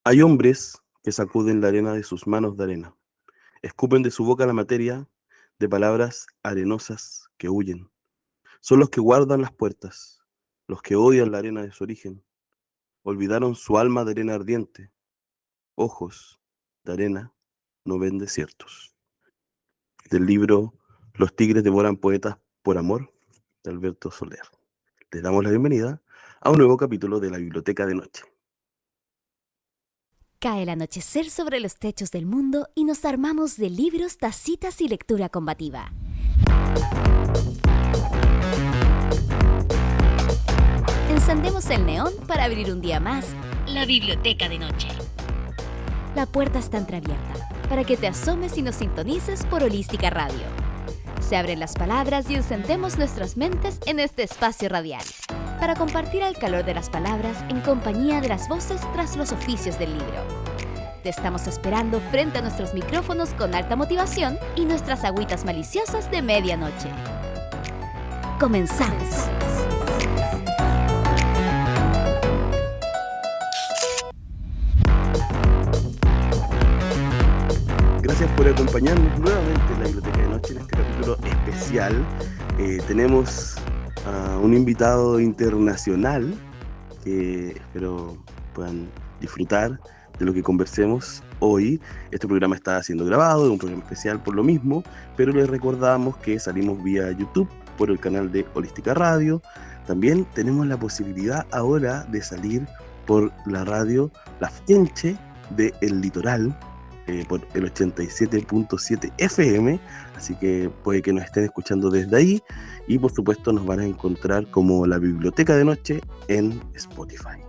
Hay hombres que sacuden la arena de sus manos de arena, escupen de su boca la materia de palabras arenosas que huyen. Son los que guardan las puertas, los que odian la arena de su origen. Olvidaron su alma de arena ardiente. Ojos de arena no ven desiertos. Del libro Los tigres devoran poetas por amor, de Alberto Soler. Les damos la bienvenida a un nuevo capítulo de la Biblioteca de Noche. Cae el anochecer sobre los techos del mundo y nos armamos de libros, tacitas y lectura combativa. Encendemos el neón para abrir un día más la Biblioteca de Noche. La puerta está entreabierta para que te asomes y nos sintonices por Holística Radio. Se abren las palabras y encendemos nuestras mentes en este espacio radial para compartir el calor de las palabras en compañía de las voces tras los oficios del libro. Te estamos esperando frente a nuestros micrófonos con alta motivación y nuestras agüitas maliciosas de medianoche. ¡Comenzamos! Gracias por acompañarnos nuevamente en la Biblioteca de Noche en este capítulo especial. Tenemos a un invitado internacional que espero puedan disfrutar de lo que conversemos hoy. Este programa está siendo grabado, es un programa especial por lo mismo, pero les recordamos que salimos vía YouTube por el canal de Holística Radio. También tenemos la posibilidad ahora de salir por la radio La Fienche de El Litoral, por el 87.7 FM, así que puede que nos estén escuchando desde ahí, y por supuesto nos van a encontrar como la Biblioteca de Noche en Spotify.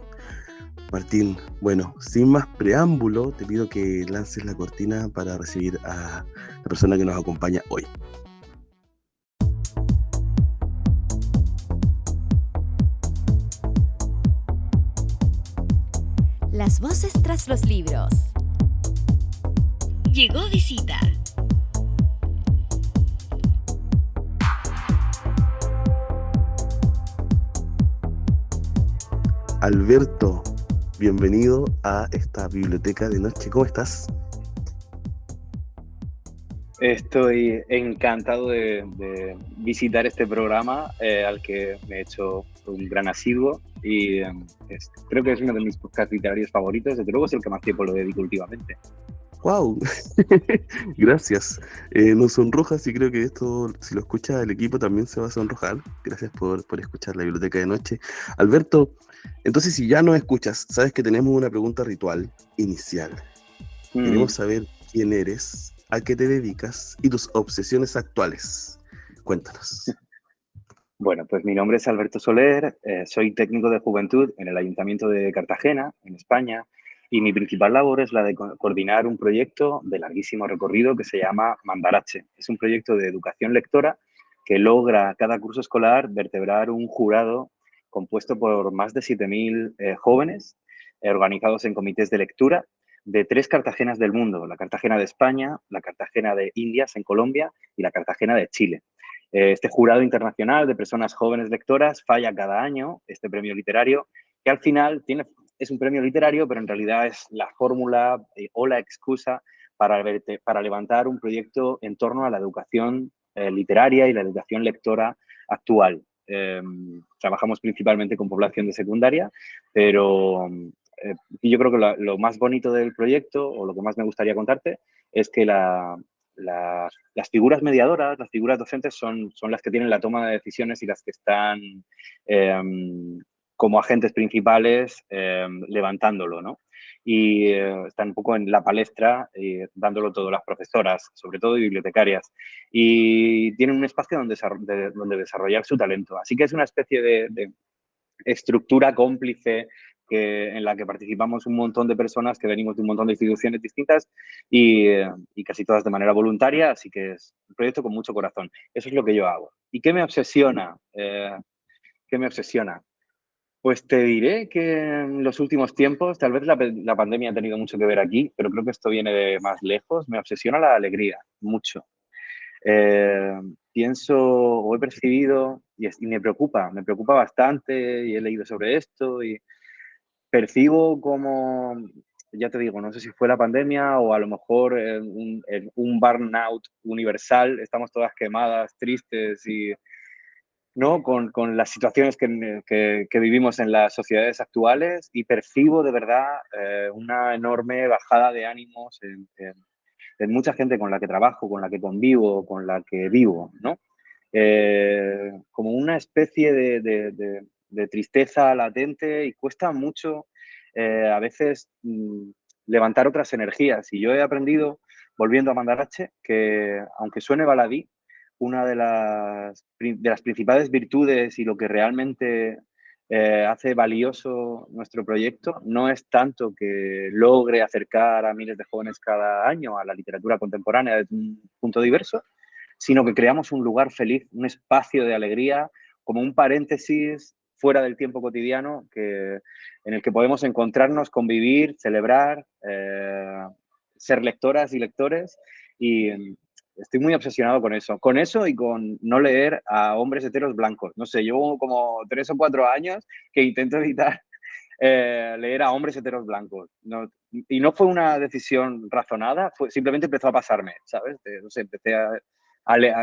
Martín, bueno, sin más preámbulo, te pido que lances la cortina para recibir a la persona que nos acompaña hoy. Las voces tras los libros. Llegó visita. Alberto, bienvenido a esta Biblioteca de Noche. ¿Cómo estás? Estoy encantado de visitar este programa al que me he hecho un gran asiduo y creo que es uno de mis podcasts literarios favoritos. Desde luego es el que más tiempo lo dedico últimamente. ¡Wow! Gracias. Nos sonrojas y creo que esto, si lo escucha el equipo, también se va a sonrojar. Gracias por escuchar la Biblioteca de Noche. Alberto, entonces si ya nos escuchas, sabes que tenemos una pregunta ritual inicial. Queremos saber quién eres, a qué te dedicas y tus obsesiones actuales. Cuéntanos. Bueno, pues mi nombre es Alberto Soler, soy técnico de juventud en el Ayuntamiento de Cartagena, en España, y mi principal labor es la de coordinar un proyecto de larguísimo recorrido que se llama Mandarache. Es un proyecto de educación lectora que logra cada curso escolar vertebrar un jurado compuesto por más de 7.000 jóvenes organizados en comités de lectura de 3 Cartagenas del mundo, la Cartagena de España, la Cartagena de Indias en Colombia y la Cartagena de Chile. Este jurado internacional de personas jóvenes lectoras falla cada año este premio literario, que al final es un premio literario, pero en realidad es la fórmula o la excusa para levantar un proyecto en torno a la educación literaria y la educación lectora actual. Trabajamos principalmente con población de secundaria, pero yo creo que lo más bonito del proyecto, o lo que más me gustaría contarte, es que las figuras mediadoras, las figuras docentes son las que tienen la toma de decisiones y las que están como agentes principales levantándolo, ¿no? Y están un poco en la palestra dándolo todo las profesoras, sobre todo bibliotecarias, y tienen un espacio donde desarrollar su talento. Así que es una especie de estructura cómplice en la que participamos un montón de personas que venimos de un montón de instituciones distintas y casi todas de manera voluntaria, así que es un proyecto con mucho corazón. Eso es lo que yo hago. ¿Y qué me obsesiona? ¿Qué me obsesiona? Pues te diré que en los últimos tiempos, tal vez la pandemia ha tenido mucho que ver aquí, pero creo que esto viene de más lejos, me obsesiona la alegría, mucho. Pienso o he percibido y me preocupa bastante y he leído sobre esto y percibo como ya te digo, no sé si fue la pandemia o a lo mejor un burnout universal, estamos todas quemadas, tristes y, ¿no? Con las situaciones que vivimos en las sociedades actuales y percibo de verdad una enorme bajada de ánimos en mucha gente con la que trabajo, con la que convivo, con la que vivo, ¿no? Como una especie de tristeza latente y cuesta mucho a veces levantar otras energías. Y yo he aprendido, volviendo a Mandarache, que aunque suene baladí, una de las principales virtudes y lo que realmente hace valioso nuestro proyecto no es tanto que logre acercar a miles de jóvenes cada año a la literatura contemporánea desde un punto diverso, sino que creamos un lugar feliz, un espacio de alegría, como un paréntesis fuera del tiempo cotidiano en el que podemos encontrarnos, convivir, celebrar, ser lectoras y lectores. Y estoy muy obsesionado con eso y con no leer a hombres heteros blancos. No sé, llevo como 3 o 4 años que intento evitar leer a hombres heteros blancos. No, y no fue una decisión razonada, simplemente empezó a pasarme, ¿sabes? No sé, empecé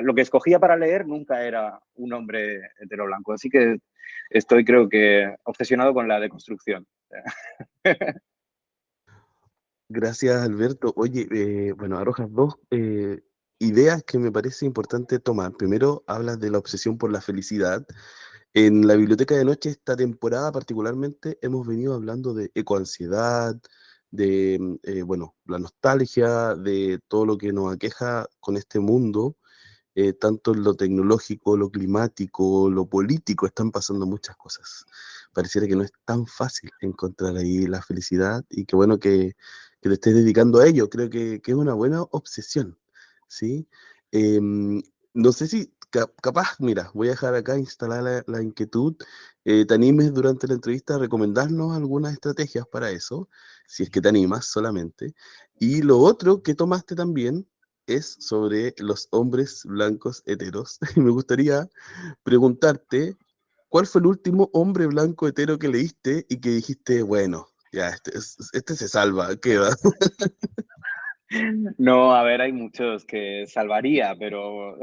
lo que escogía para leer nunca era un hombre hetero blanco. Así que estoy, creo que, obsesionado con la deconstrucción. Gracias, Alberto. Oye, bueno, arrojas dos ideas que me parece importante tomar. Primero, hablas de la obsesión por la felicidad. En la biblioteca de noche, esta temporada particularmente, hemos venido hablando de ecoansiedad, de, bueno, la nostalgia, de todo lo que nos aqueja con este mundo, tanto en lo tecnológico, lo climático, lo político, están pasando muchas cosas. Pareciera que no es tan fácil encontrar ahí la felicidad y qué bueno que te estés dedicando a ello. Creo que es una buena obsesión, ¿sí? No sé si, capaz, mira, voy a dejar acá instalada la inquietud, te animes durante la entrevista a recomendarnos algunas estrategias para eso, si es que te animas solamente. Y lo otro que tomaste también es sobre los hombres blancos heteros. Y me gustaría preguntarte, ¿cuál fue el último hombre blanco hetero que leíste y que dijiste, bueno, ya, este se salva, queda? No, a ver, hay muchos que salvaría, pero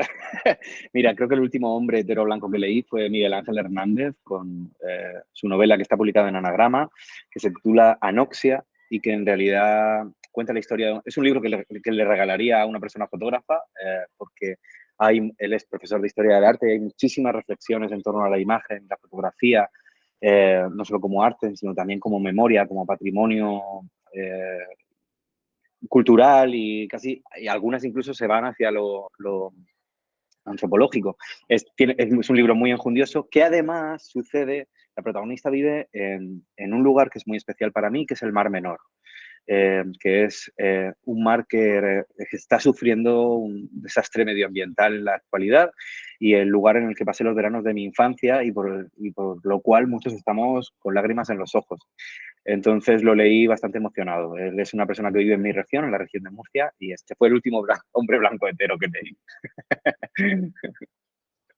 mira, creo que el último hombre hetero blanco que leí fue Miguel Ángel Hernández con su novela que está publicada en Anagrama, que se titula Anoxia y que en realidad cuenta la historia. Es un libro que le regalaría a una persona fotógrafa porque él es profesor de historia del arte y hay muchísimas reflexiones en torno a la imagen, la fotografía, no solo como arte, sino también como memoria, como patrimonio cultural y algunas incluso se van hacia lo antropológico. Es un libro muy enjundioso que además sucede, la protagonista vive en un lugar que es muy especial para mí, que es el Mar Menor. Que es un mar que está sufriendo un desastre medioambiental en la actualidad y el lugar en el que pasé los veranos de mi infancia y por lo cual muchos estamos con lágrimas en los ojos. Entonces lo leí bastante emocionado. Él es una persona que vive en mi región, en la región de Murcia, y este fue el último hombre blanco entero que leí.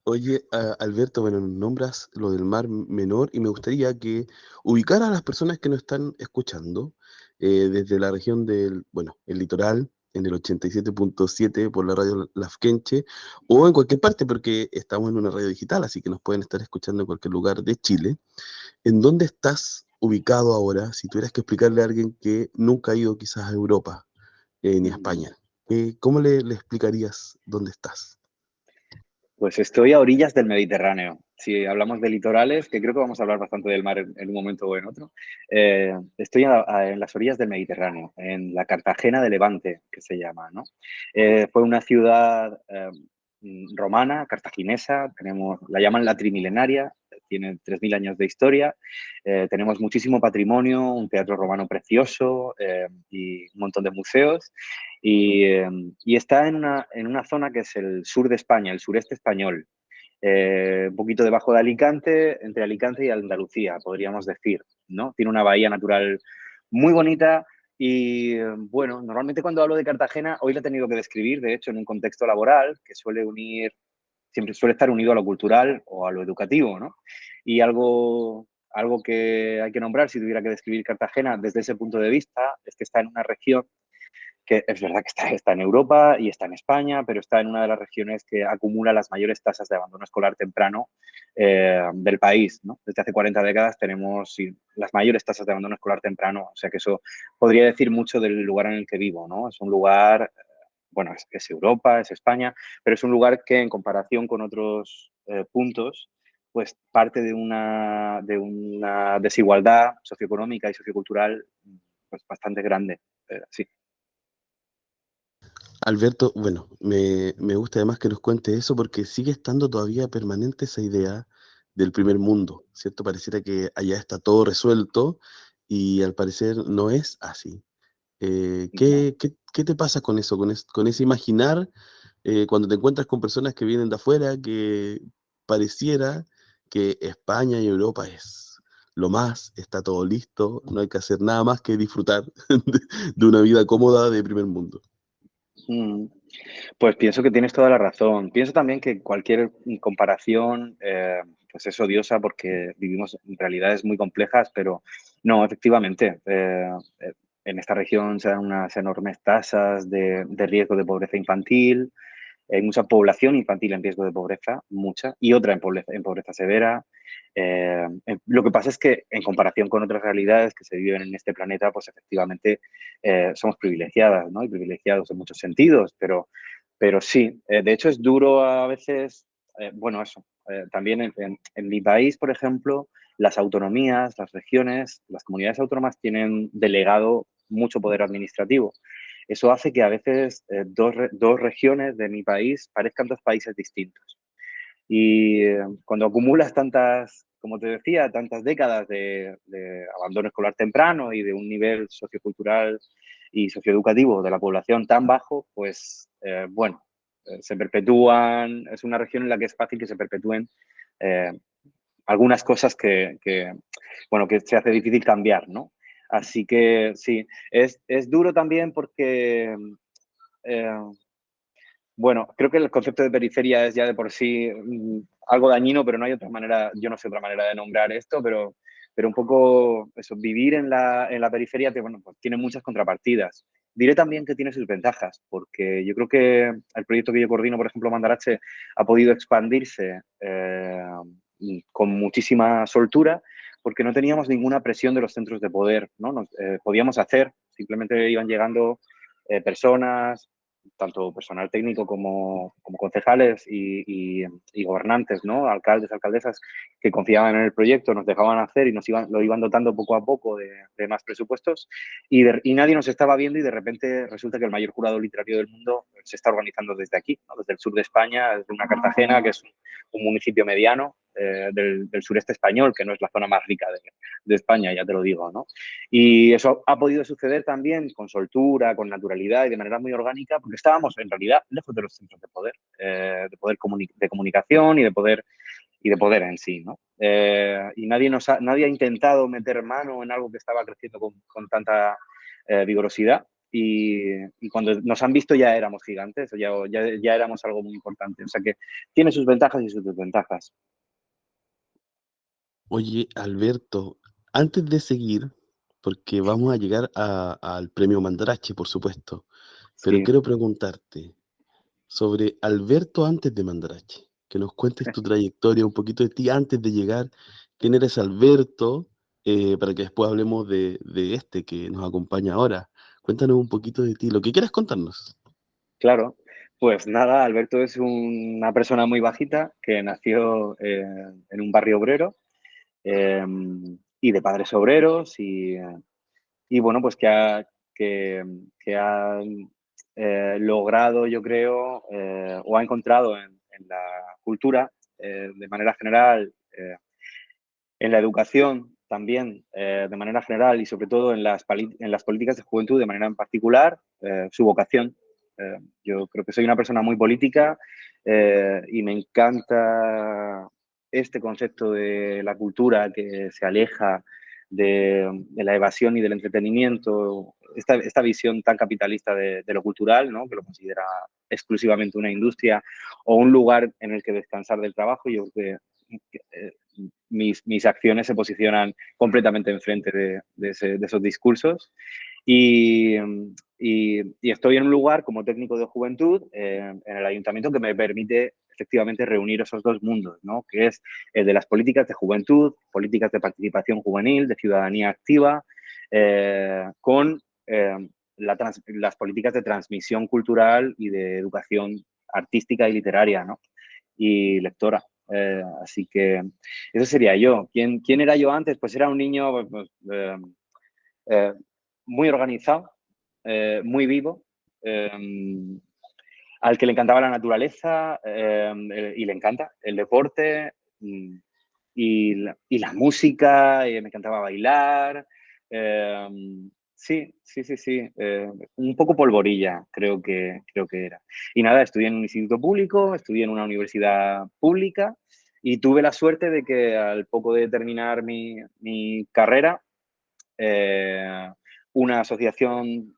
Oye, Alberto, bueno, nombras lo del Mar Menor y me gustaría que ubicara a las personas que nos están escuchando desde la región del, bueno, el litoral, en el 87.7 por la radio Lafkenche, o en cualquier parte, porque estamos en una radio digital, así que nos pueden estar escuchando en cualquier lugar de Chile. ¿En dónde estás ubicado ahora? Si tuvieras que explicarle a alguien que nunca ha ido quizás a Europa ni a España, ¿cómo le explicarías dónde estás? Pues estoy a orillas del Mediterráneo. Si hablamos de litorales, que creo que vamos a hablar bastante del mar en un momento o en otro, estoy en las orillas del Mediterráneo, en la Cartagena de Levante, que se llama, ¿no? Fue una ciudad romana, cartaginesa, la llaman la trimilenaria, tiene 3.000 años de historia, tenemos muchísimo patrimonio, un teatro romano precioso y un montón de museos. Y está en una zona que es el sur de España, el sureste español, un poquito debajo de Alicante, entre Alicante y Andalucía, podríamos decir, ¿no? Tiene una bahía natural muy bonita y, bueno, normalmente cuando hablo de Cartagena, hoy la he tenido que describir, de hecho, en un contexto laboral que siempre suele estar unido a lo cultural o a lo educativo, ¿no? Y algo algo que hay que nombrar si tuviera que describir Cartagena desde ese punto de vista es que está en una región que es verdad que está en Europa y está en España, pero está en una de las regiones que acumula las mayores tasas de abandono escolar temprano del país, ¿no? Desde hace 40 décadas tenemos sí, las mayores tasas de abandono escolar temprano, o sea que eso podría decir mucho del lugar en el que vivo, ¿no? Es un lugar, bueno, es Europa, es España, pero es un lugar que en comparación con otros puntos, pues parte de una desigualdad socioeconómica y sociocultural pues bastante grande, sí. Alberto, bueno, me gusta además que nos cuente eso porque sigue estando todavía permanente esa idea del primer mundo, ¿cierto? Pareciera que allá está todo resuelto y al parecer no es así. No. ¿Qué te pasa con eso, con ese imaginar cuando te encuentras con personas que vienen de afuera, que pareciera que España y Europa es lo más, está todo listo, no hay que hacer nada más que disfrutar de una vida cómoda de primer mundo? Mm. Pues pienso que tienes toda la razón. Pienso también que cualquier comparación pues es odiosa porque vivimos en realidades muy complejas, pero no, efectivamente, en esta región se dan unas enormes tasas de riesgo de pobreza infantil, hay mucha población infantil en riesgo de pobreza, mucha, y otra en pobreza severa. Lo que pasa es que en comparación con otras realidades que se viven en este planeta, pues efectivamente somos privilegiadas, ¿no? Y privilegiados en muchos sentidos, pero sí, de hecho es duro a veces, bueno, eso. También en mi país, por ejemplo, las autonomías, las regiones, las comunidades autónomas tienen delegado mucho poder administrativo. Eso hace que a veces dos regiones de mi país parezcan dos países distintos. Y cuando acumulas tantas, como te decía, tantas décadas de abandono escolar temprano y de un nivel sociocultural y socioeducativo de la población tan bajo, pues bueno, se perpetúan, es una región en la que es fácil que se perpetúen eh, algunas cosas bueno, que se hace difícil cambiar, ¿no? Así que sí, es duro también porque eh, bueno, creo que el concepto de periferia es ya de por sí algo dañino, pero no hay otra manera, yo no sé otra manera de nombrar esto, pero un poco eso, vivir en la periferia bueno, pues tiene muchas contrapartidas. Diré también que tiene sus ventajas, porque yo creo que el proyecto que yo coordino, por ejemplo, Mandarache, ha podido expandirse con muchísima soltura, porque no teníamos ninguna presión de los centros de poder, ¿no? Podíamos hacer, simplemente iban llegando personas, tanto personal técnico como concejales y gobernantes, ¿no? Alcaldes, alcaldesas que confiaban en el proyecto, nos dejaban hacer y lo iban dotando poco a poco de más presupuestos y nadie nos estaba viendo y de repente resulta que el mayor jurado literario del mundo se está organizando desde aquí, ¿no? Desde el sur de España, desde una Cartagena, que es un municipio mediano del sureste español, que no es la zona más rica de España, ya te lo digo, ¿no? Y eso ha podido suceder también con soltura, con naturalidad y de manera muy orgánica, porque estábamos en realidad lejos de los centros de poder de comunicación y de poder en sí, ¿no? Y nadie ha intentado meter mano en algo que estaba creciendo con tanta vigorosidad. Y cuando nos han visto ya éramos gigantes, ya éramos algo muy importante. O sea que tiene sus ventajas y sus desventajas. Oye, Alberto, antes de seguir, porque vamos a llegar al premio Mandarache, por supuesto, pero Sí, quiero preguntarte sobre Alberto antes de Mandarache, que nos cuentes tu trayectoria, un poquito de ti antes de llegar, quién eres Alberto, para que después hablemos de este que nos acompaña ahora. Cuéntanos un poquito de ti, lo que quieras contarnos. claro. Pues nada, Alberto es una persona muy bajita que nació en un barrio obrero eh, y de padres obreros y bueno, pues que ha logrado, yo creo, o ha encontrado en la cultura, de manera general, en la educación también, de manera general, y sobre todo en las políticas de juventud de manera en particular, su vocación. Yo creo que soy una persona muy política y me encanta este concepto de la cultura que se aleja de la evasión y del entretenimiento, esta visión tan capitalista de lo cultural, ¿no? Que lo considera exclusivamente una industria o un lugar en el que descansar del trabajo. Yo creo que mis acciones se posicionan completamente enfrente de esos discursos. Y, y estoy en un lugar como técnico de juventud en el ayuntamiento que me permite efectivamente reunir esos dos mundos, ¿no? Que es el de las políticas de juventud, políticas de participación juvenil, de ciudadanía activa, con las políticas de transmisión cultural y de educación artística y literaria, ¿no? Y lectora. Así que eso sería yo. ¿Quién era yo antes? Pues era un niño pues, eh, muy organizado, muy vivo, al que le encantaba la naturaleza y le encanta el deporte y la música, me encantaba bailar. Eh, sí, sí, sí, sí. Un poco polvorilla, creo que era. Y nada, estudié en un instituto público, estudié en una universidad pública y tuve la suerte de que al poco de terminar mi carrera, eh, una asociación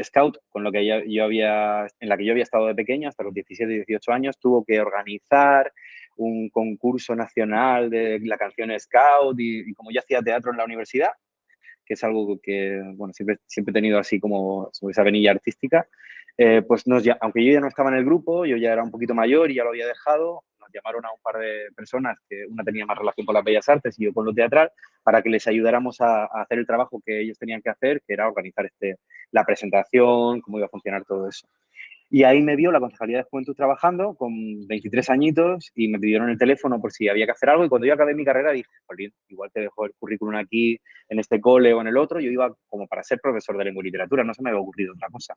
Scout con lo que en la que yo había estado de pequeño hasta los 17 y 18 años, tuvo que organizar un concurso nacional de la canción Scout y como yo hacía teatro en la universidad, que es algo que, bueno, siempre he tenido así como esa venilla artística, pues aunque yo ya no estaba en el grupo, yo ya era un poquito mayor y ya lo había dejado, nos llamaron a un par de personas, que una tenía más relación con las bellas artes y yo con lo teatral, para que les ayudáramos a hacer el trabajo que ellos tenían que hacer, que era organizar la presentación, cómo iba a funcionar todo eso. Y ahí me vio la Concejalía de Juventud trabajando con 23 añitos y me pidieron el teléfono por si había que hacer algo. Y cuando yo acabé mi carrera dije, Jolín, igual te dejo el currículum aquí, en este cole o en el otro. Yo iba como para ser profesor de lengua y literatura, no se me había ocurrido otra cosa.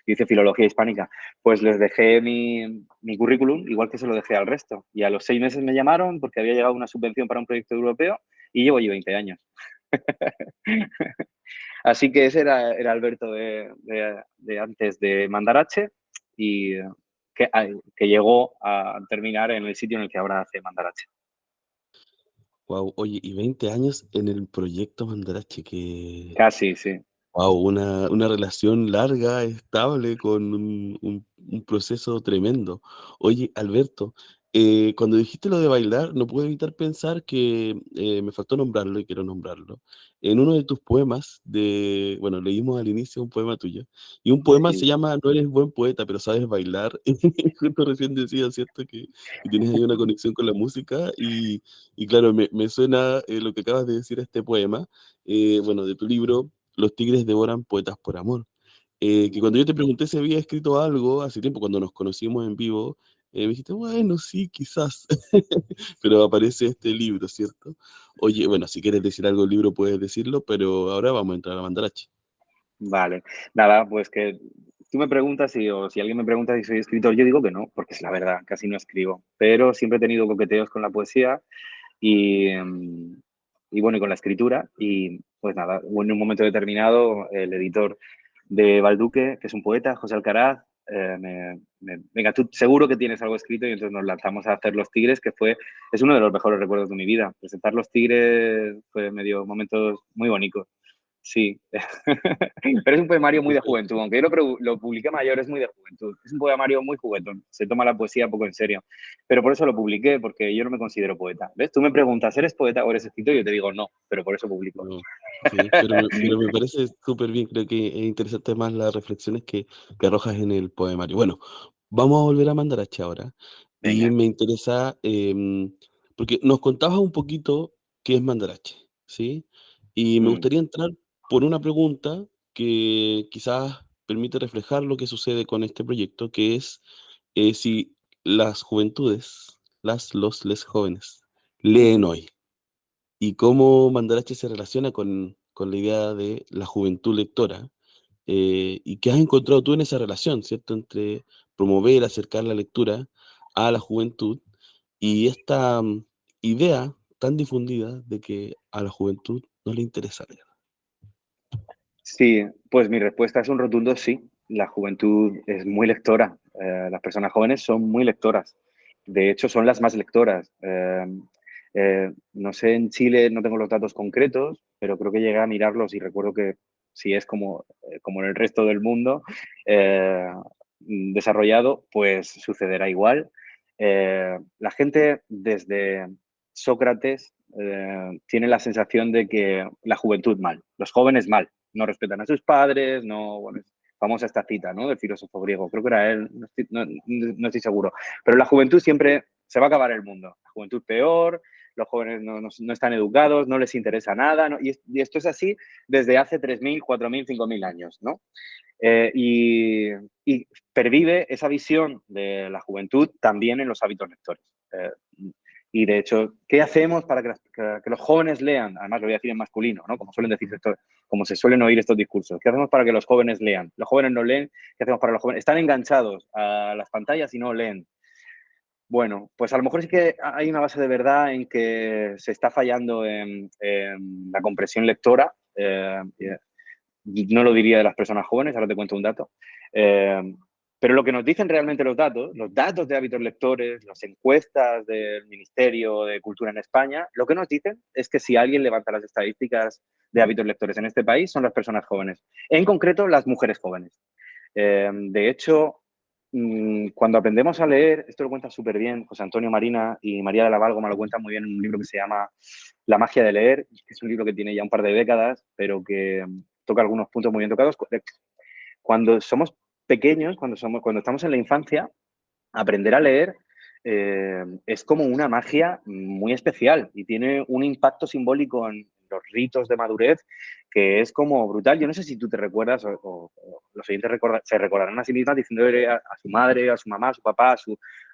Yo hice filología hispánica. Pues les dejé mi currículum, igual que se lo dejé al resto. Y a los 6 meses me llamaron porque había llegado una subvención para un proyecto europeo y llevo allí 20 años. Así que ese era Alberto de antes de Mandarache y que llegó a terminar en el sitio en el que ahora hace Mandarache. Wow, oye, y 20 años en el proyecto Mandarache, que Casi, sí. wow, una relación larga, estable, con un proceso tremendo. Oye, Alberto, cuando dijiste lo de bailar, no puedo evitar pensar que me faltó nombrarlo y quiero nombrarlo. En uno de tus poemas, bueno, leímos al inicio un poema tuyo, y un poema se Sí. llama No eres buen poeta, pero sabes bailar. Y justo recién decía, ¿cierto? Que tienes ahí una conexión con la música, y claro, me suena lo que acabas de decir a este poema, bueno, de tu libro Los tigres devoran poetas por amor. Que cuando yo te pregunté si había escrito algo hace tiempo, cuando nos conocimos en vivo, me dijiste, bueno, sí, quizás, pero aparece este libro, ¿cierto? Oye, bueno, si quieres decir algo del libro puedes decirlo, pero ahora vamos a entrar a Mandarache. Vale. Nada, pues que tú me preguntas o si alguien me pregunta si soy escritor, yo digo que no, porque es la verdad, casi no escribo. Pero siempre he tenido coqueteos con la poesía y, y bueno, y con la escritura. Y pues nada, en un momento determinado, el editor de Balduque, que es un poeta, José Alcaraz, venga, tú seguro que tienes algo escrito y entonces nos lanzamos a hacer Los Tigres, es uno de los mejores recuerdos de mi vida. Presentar Los Tigres me dio momentos muy bonitos. Sí, pero es un poemario muy de juventud, aunque yo lo publiqué mayor, es muy de juventud. Es un poemario muy juguetón, se toma la poesía poco en serio. Pero por eso lo publiqué, porque yo no me considero poeta. ¿Ves? Tú me preguntas, ¿eres poeta o eres escritor? Y yo te digo no, pero por eso publico. No, sí, pero me parece súper bien, creo que es interesante más las reflexiones que arrojas en el poemario. Bueno, vamos a volver a Mandarache ahora, y Venga. me interesa, porque nos contabas un poquito qué es Mandarache, ¿sí? Y me Mm, gustaría entrar por una pregunta que quizás permite reflejar lo que sucede con este proyecto, que es si las juventudes, les jóvenes, leen ujú. hoy. Y cómo Mandarache se relaciona con la idea de la juventud lectora, y qué has encontrado tú en esa relación, ¿cierto? Entre promover, acercar la lectura a la juventud y esta idea tan difundida de que a la juventud no le interesa leer. Sí, pues mi respuesta es un rotundo sí. La juventud es muy lectora. Las personas jóvenes son muy lectoras. De hecho, son las más lectoras. No sé, en Chile no tengo los datos concretos, pero creo que llegué a mirarlos y recuerdo que si es como en el resto del mundo desarrollado, pues sucederá igual. La gente Sócrates tiene la sensación de que la juventud mal, los jóvenes mal, no respetan a sus padres, no, bueno, es famosa esta cita, ¿no? Del filósofo griego, creo que era él, no estoy seguro, pero la juventud siempre se va a acabar el mundo, la juventud peor, los jóvenes no están educados, no les interesa nada, ¿no? Y esto es así desde hace 3.000, 4.000, 5.000 años, ¿no? Y pervive esa visión de la juventud también en los hábitos lectores. Y de hecho, ¿qué hacemos para que los jóvenes lean? Además, lo voy a decir en masculino, ¿no? Como suelen decir como se suelen oír estos discursos. ¿Qué hacemos para que los jóvenes lean? Los jóvenes no leen. ¿Qué hacemos para los jóvenes? Están enganchados a las pantallas y no leen. Bueno, pues a lo mejor sí que hay una base de verdad en que se está fallando en la comprensión lectora. No lo diría de las personas jóvenes, ahora te cuento un dato. Pero lo que nos dicen realmente los datos de hábitos lectores, las encuestas del Ministerio de Cultura en España, lo que nos dicen es que si alguien levanta las estadísticas de hábitos lectores en este país son las personas jóvenes, en concreto las mujeres jóvenes. De hecho, cuando aprendemos a leer, esto lo cuenta súper bien José Antonio Marina y María de la Valgo me lo cuentan muy bien en un libro que se llama La magia de leer, que es un libro que tiene ya un par de décadas, pero que toca algunos puntos muy bien tocados. Cuando somos pequeños, cuando estamos en la infancia, aprender a leer es como una magia muy especial y tiene un impacto simbólico en los ritos de madurez que es como brutal. Yo no sé si tú te recuerdas o los oyentes se recordarán a sí mismas diciéndole a su madre, a su mamá, a su papá,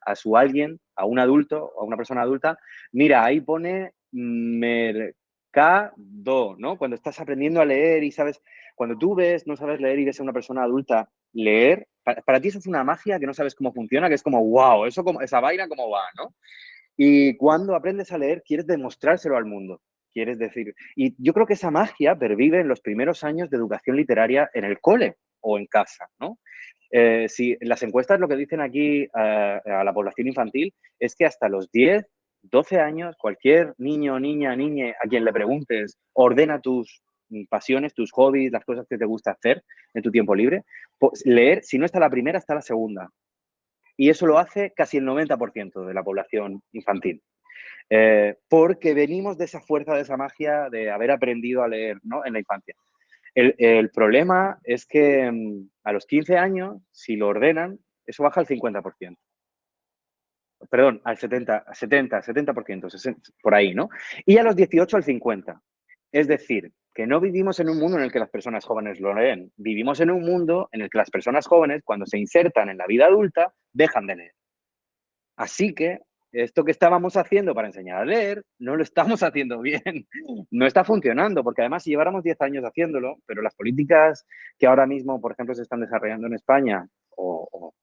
a su alguien, a un adulto o a una persona adulta, mira, ahí pone mercado, ¿no? Cuando estás aprendiendo a leer y sabes, cuando tú no sabes leer y ves a una persona adulta leer, para ti eso es una magia que no sabes cómo funciona, que es como, wow, esa vaina cómo va, ¿no? Y cuando aprendes a leer, quieres demostrárselo al mundo, quieres decir. Y yo creo que esa magia pervive en los primeros años de educación literaria en el cole o en casa, ¿no? Si las encuestas lo que dicen aquí a la población infantil es que hasta los 10, 12 años, cualquier niño, niña, niñe a quien le preguntes, ordena tus pasiones, tus hobbies, las cosas que te gusta hacer en tu tiempo libre, pues leer, si no está la primera, está la segunda. Y eso lo hace casi el 90% de la población infantil. Porque venimos de esa fuerza, de esa magia de haber aprendido a leer, ¿no? En la infancia. El problema es que a los 15 años, si lo ordenan, eso baja al 50%. Perdón, al 70%, por ahí, ¿no? Y a los 18 al 50%. Es decir, que no vivimos en un mundo en el que las personas jóvenes lo leen. Vivimos en un mundo en el que las personas jóvenes, cuando se insertan en la vida adulta, dejan de leer. Así que esto que estábamos haciendo para enseñar a leer, no lo estamos haciendo bien. No está funcionando, porque además si lleváramos 10 años haciéndolo, pero las políticas que ahora mismo, por ejemplo, se están desarrollando en España, o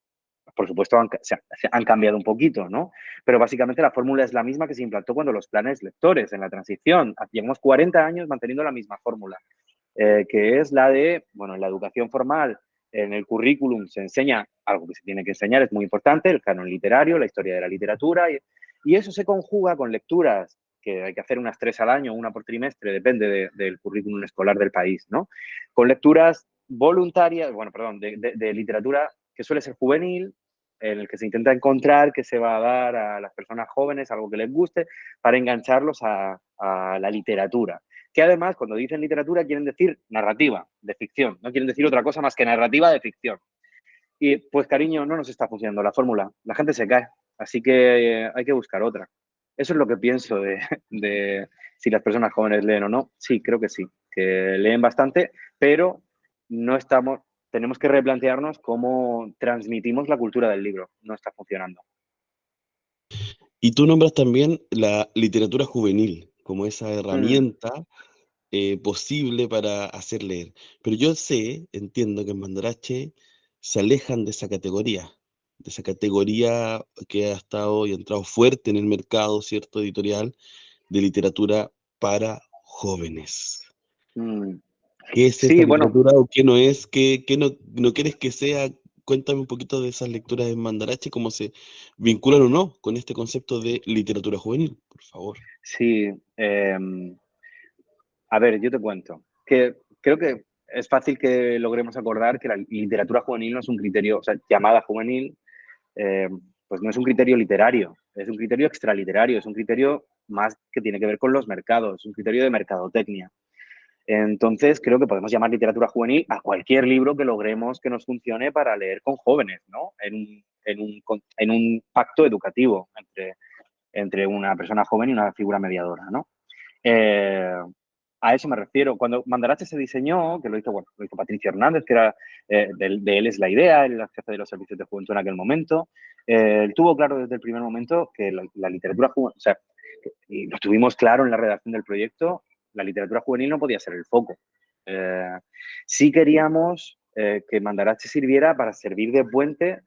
por supuesto se han cambiado un poquito, ¿no? Pero básicamente la fórmula es la misma que se implantó cuando los planes lectores en la transición. Llevamos 40 años manteniendo la misma fórmula, que es la de, bueno, en la educación formal, en el currículum se enseña algo que se tiene que enseñar, es muy importante, el canon literario, la historia de la literatura, y eso se conjuga con lecturas que hay que hacer unas 3 al año, una por trimestre, depende del currículum escolar del país, ¿no? Con lecturas voluntarias, bueno, perdón, de literatura que suele ser juvenil, en el que se intenta encontrar que se va a dar a las personas jóvenes algo que les guste para engancharlos a la literatura. Que además, cuando dicen literatura, quieren decir narrativa, de ficción. No quieren decir otra cosa más que narrativa de ficción. Y pues, cariño, no nos está funcionando la fórmula. La gente se cae. Así que hay que buscar otra. Eso es lo que pienso de si las personas jóvenes leen o no. Sí, creo que sí, que leen bastante, pero no estamos, tenemos que replantearnos cómo transmitimos la cultura del libro. No está funcionando. Y tú nombras también la literatura juvenil como esa herramienta posible para hacer leer. Pero yo entiendo que en Mandarache se alejan de esa categoría que ha estado y ha entrado fuerte en el mercado, ¿cierto? Editorial de literatura para jóvenes. Mm. ¿Qué es esta Sí, bueno, literatura o qué no es? ¿Qué no quieres que sea? Cuéntame un poquito de esas lecturas en Mandarache, cómo se vinculan o no con este concepto de literatura juvenil, por favor. sí. A ver, yo te cuento. Que creo que es fácil que logremos acordar que la literatura juvenil no es un criterio, o sea, llamada juvenil, pues no es un criterio literario, es un criterio extraliterario, es un criterio más que tiene que ver con los mercados, un criterio de mercadotecnia. Entonces, creo que podemos llamar literatura juvenil a cualquier libro que logremos que nos funcione para leer con jóvenes, ¿no? En un pacto educativo entre una persona joven y una figura mediadora, ¿no? Eh, a eso me refiero. Cuando Mandarache se diseñó, que lo hizo, bueno, lo hizo Patricio Hernández, que era de él es la idea, él era jefe de los servicios de juventud en aquel momento, él tuvo claro desde el primer momento que la literatura juvenil, o sea, y lo tuvimos claro en la redacción del proyecto, la literatura juvenil no podía ser el foco. Eh, sí queríamos que Mandarache sirviera para servir de puente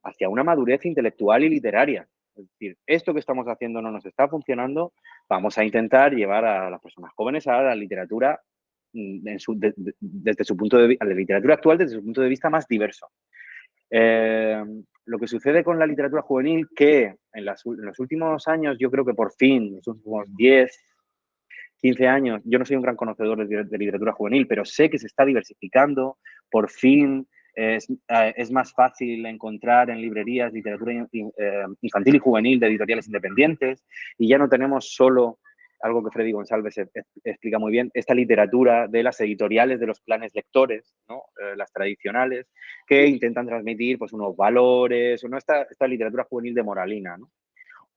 hacia una madurez intelectual y literaria. Es decir, esto que estamos haciendo no nos está funcionando, vamos a intentar llevar a las personas jóvenes a la literatura desde su punto de vista, a la literatura actual desde su punto de vista más diverso. Lo que sucede con la literatura juvenil, que en los últimos años, yo creo que por fin, los últimos 10, 15 años, yo no soy un gran conocedor de literatura juvenil, pero sé que se está diversificando, por fin es más fácil encontrar en librerías literatura infantil y juvenil de editoriales independientes, y ya no tenemos solo algo que Freddy González explica muy bien, esta literatura de las editoriales de los planes lectores, ¿no? Las tradicionales, que intentan transmitir pues, unos valores, o no esta literatura juvenil de moralina, ¿no?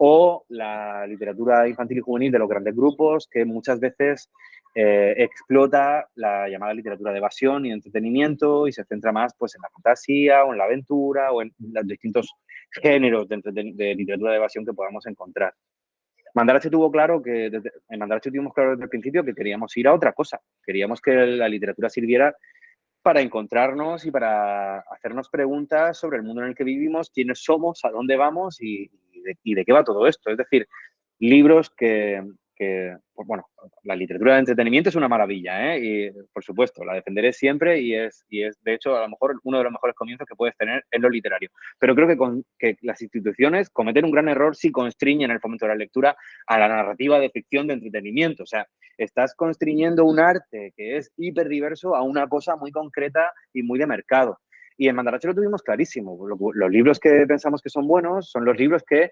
O la literatura infantil y juvenil de los grandes grupos, que muchas veces explota la llamada literatura de evasión y entretenimiento y se centra más pues, en la fantasía o en la aventura o en los distintos géneros de literatura de evasión que podamos encontrar. Mandarache tuvo claro que en Mandarache tuvimos claro desde el principio que queríamos ir a otra cosa. Queríamos que la literatura sirviera para encontrarnos y para hacernos preguntas sobre el mundo en el que vivimos, quiénes somos, a dónde vamos y de qué va todo esto. Es decir, libros pues bueno, la literatura de entretenimiento es una maravilla, ¿eh? Y por supuesto, la defenderé siempre y es de hecho, a lo mejor uno de los mejores comienzos que puedes tener en lo literario. Pero creo que las instituciones cometen un gran error si constriñen el fomento de la lectura a la narrativa de ficción de entretenimiento. O sea, estás constriñendo un arte que es hiperdiverso a una cosa muy concreta y muy de mercado. Y en Mandarache lo tuvimos clarísimo. Los libros que pensamos que son buenos son los libros que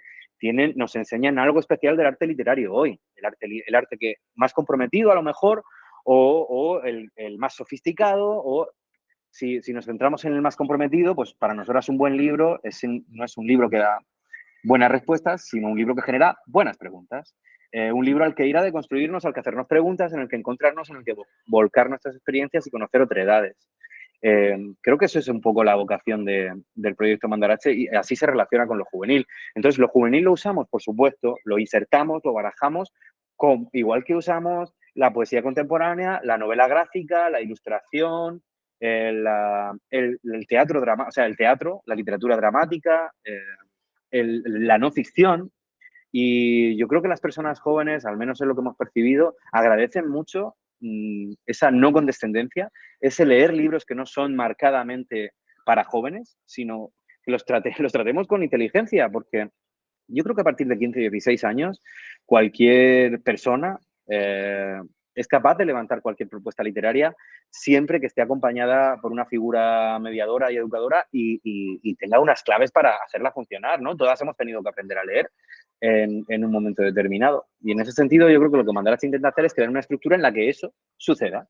nos enseñan algo especial del arte literario hoy. El arte que más comprometido a lo mejor, o el más sofisticado, o si nos centramos en el más comprometido, pues para nosotros un buen libro no es un libro que da buenas respuestas, sino un libro que genera buenas preguntas. Un libro al que ir a deconstruirnos, al que hacernos preguntas, en el que encontrarnos, en el que volcar nuestras experiencias y conocer otredades. Creo que eso es un poco la vocación del proyecto Mandarache y así se relaciona con lo juvenil. Entonces, lo juvenil lo usamos, por supuesto, lo insertamos, lo barajamos, igual que usamos la poesía contemporánea, la novela gráfica, la ilustración, el teatro, o sea, el teatro, la literatura dramática, la no ficción. Y yo creo que las personas jóvenes, al menos es lo que hemos percibido, agradecen mucho esa no condescendencia, ese leer libros que no son marcadamente para jóvenes, sino que los tratemos con inteligencia, porque yo creo que a partir de 15 y 16 años, cualquier persona es capaz de levantar cualquier propuesta literaria siempre que esté acompañada por una figura mediadora y educadora y tenga unas claves para hacerla funcionar, ¿no? Todas hemos tenido que aprender a leer en un momento determinado. Y en ese sentido, yo creo que lo que Mandarache intenta hacer es crear una estructura en la que eso suceda,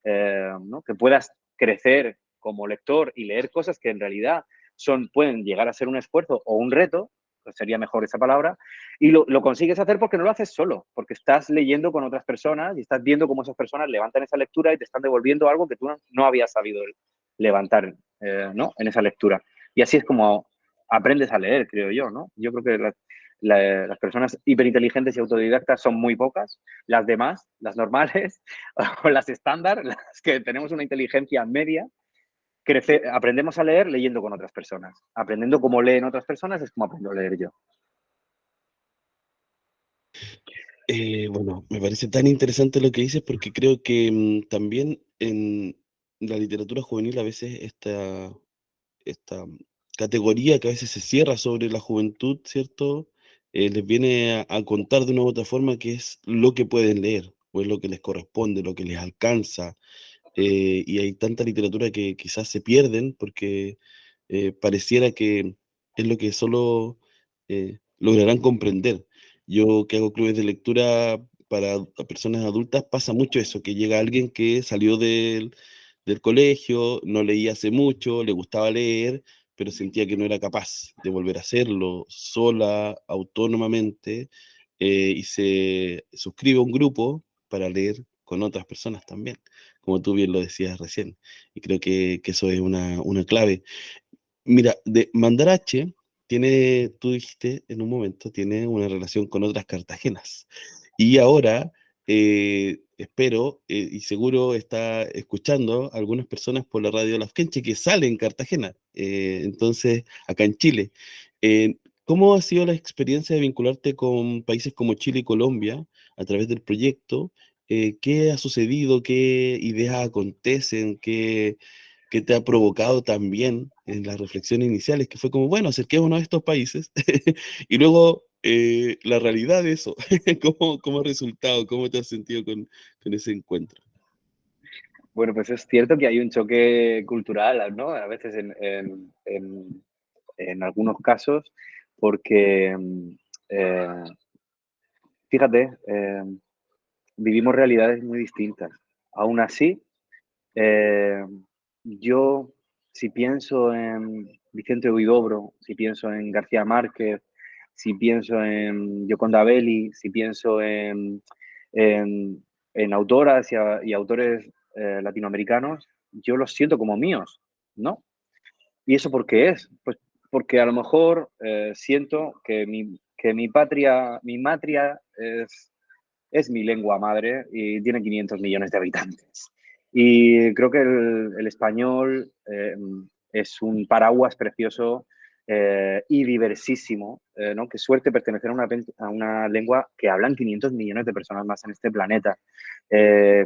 ¿no? Que puedas crecer como lector y leer cosas que en realidad pueden llegar a ser un esfuerzo o un reto, pues sería mejor esa palabra, y lo consigues hacer porque no lo haces solo, porque estás leyendo con otras personas y estás viendo cómo esas personas levantan esa lectura y te están devolviendo algo que tú no habías sabido levantar, ¿no? En esa lectura. Y así es como aprendes a leer, creo yo, ¿no? Yo creo que las personas hiperinteligentes y autodidactas son muy pocas. Las demás, las normales o las estándar, las que tenemos una inteligencia media, aprendemos a leer leyendo con otras personas. Aprendiendo cómo leen otras personas es como aprendo a leer yo. Bueno, me parece tan interesante lo que dices porque creo que también en la literatura juvenil a veces esta categoría que a veces se cierra sobre la juventud, ¿cierto? Les viene a contar de una u otra forma qué es lo que pueden leer, o es lo que les corresponde, lo que les alcanza. Y hay tanta literatura que quizás se pierden porque pareciera que es lo que solo lograrán comprender. Yo que hago clubes de lectura para personas adultas, pasa mucho eso, que llega alguien que salió del colegio, no leía hace mucho, le gustaba leer, pero sentía que no era capaz de volver a hacerlo sola, autónomamente, y se suscribe a un grupo para leer con otras personas también, como tú bien lo decías recién. Y creo que eso es una clave. Mira, de Mandarache tiene, tú dijiste en un momento, tiene una relación con otras Cartagenas. Y ahora espero y seguro está escuchando algunas personas por la radio Lafkenche que sale en Cartagena, entonces acá en Chile. Eh, ¿Cómo ha sido la experiencia de vincularte con países como Chile y Colombia a través del proyecto? ¿Qué ha sucedido? ¿Qué ideas acontecen? ¿Qué te ha provocado también en las reflexiones iniciales? Que fue como, bueno, acerquémonos a estos países y luego la realidad de eso. ¿Cómo ha resultado? ¿Cómo te has sentido con ese encuentro? Bueno, pues es cierto que hay un choque cultural, ¿no? A veces en algunos casos, porque, eh, fíjate, vivimos realidades muy distintas. Aún así, eh, yo, si pienso en Vicente Huidobro, si pienso en García Márquez, si pienso en Yoconda Belli, si pienso en autoras y autores latinoamericanos, yo los siento como míos, ¿no? ¿Y eso por qué es? Pues porque a lo mejor siento que mi matria es mi lengua madre y tiene 500 millones de habitantes. Y creo que el español es un paraguas precioso y diversísimo, ¿no? Qué suerte pertenecer a una lengua que hablan 500 millones de personas más en este planeta.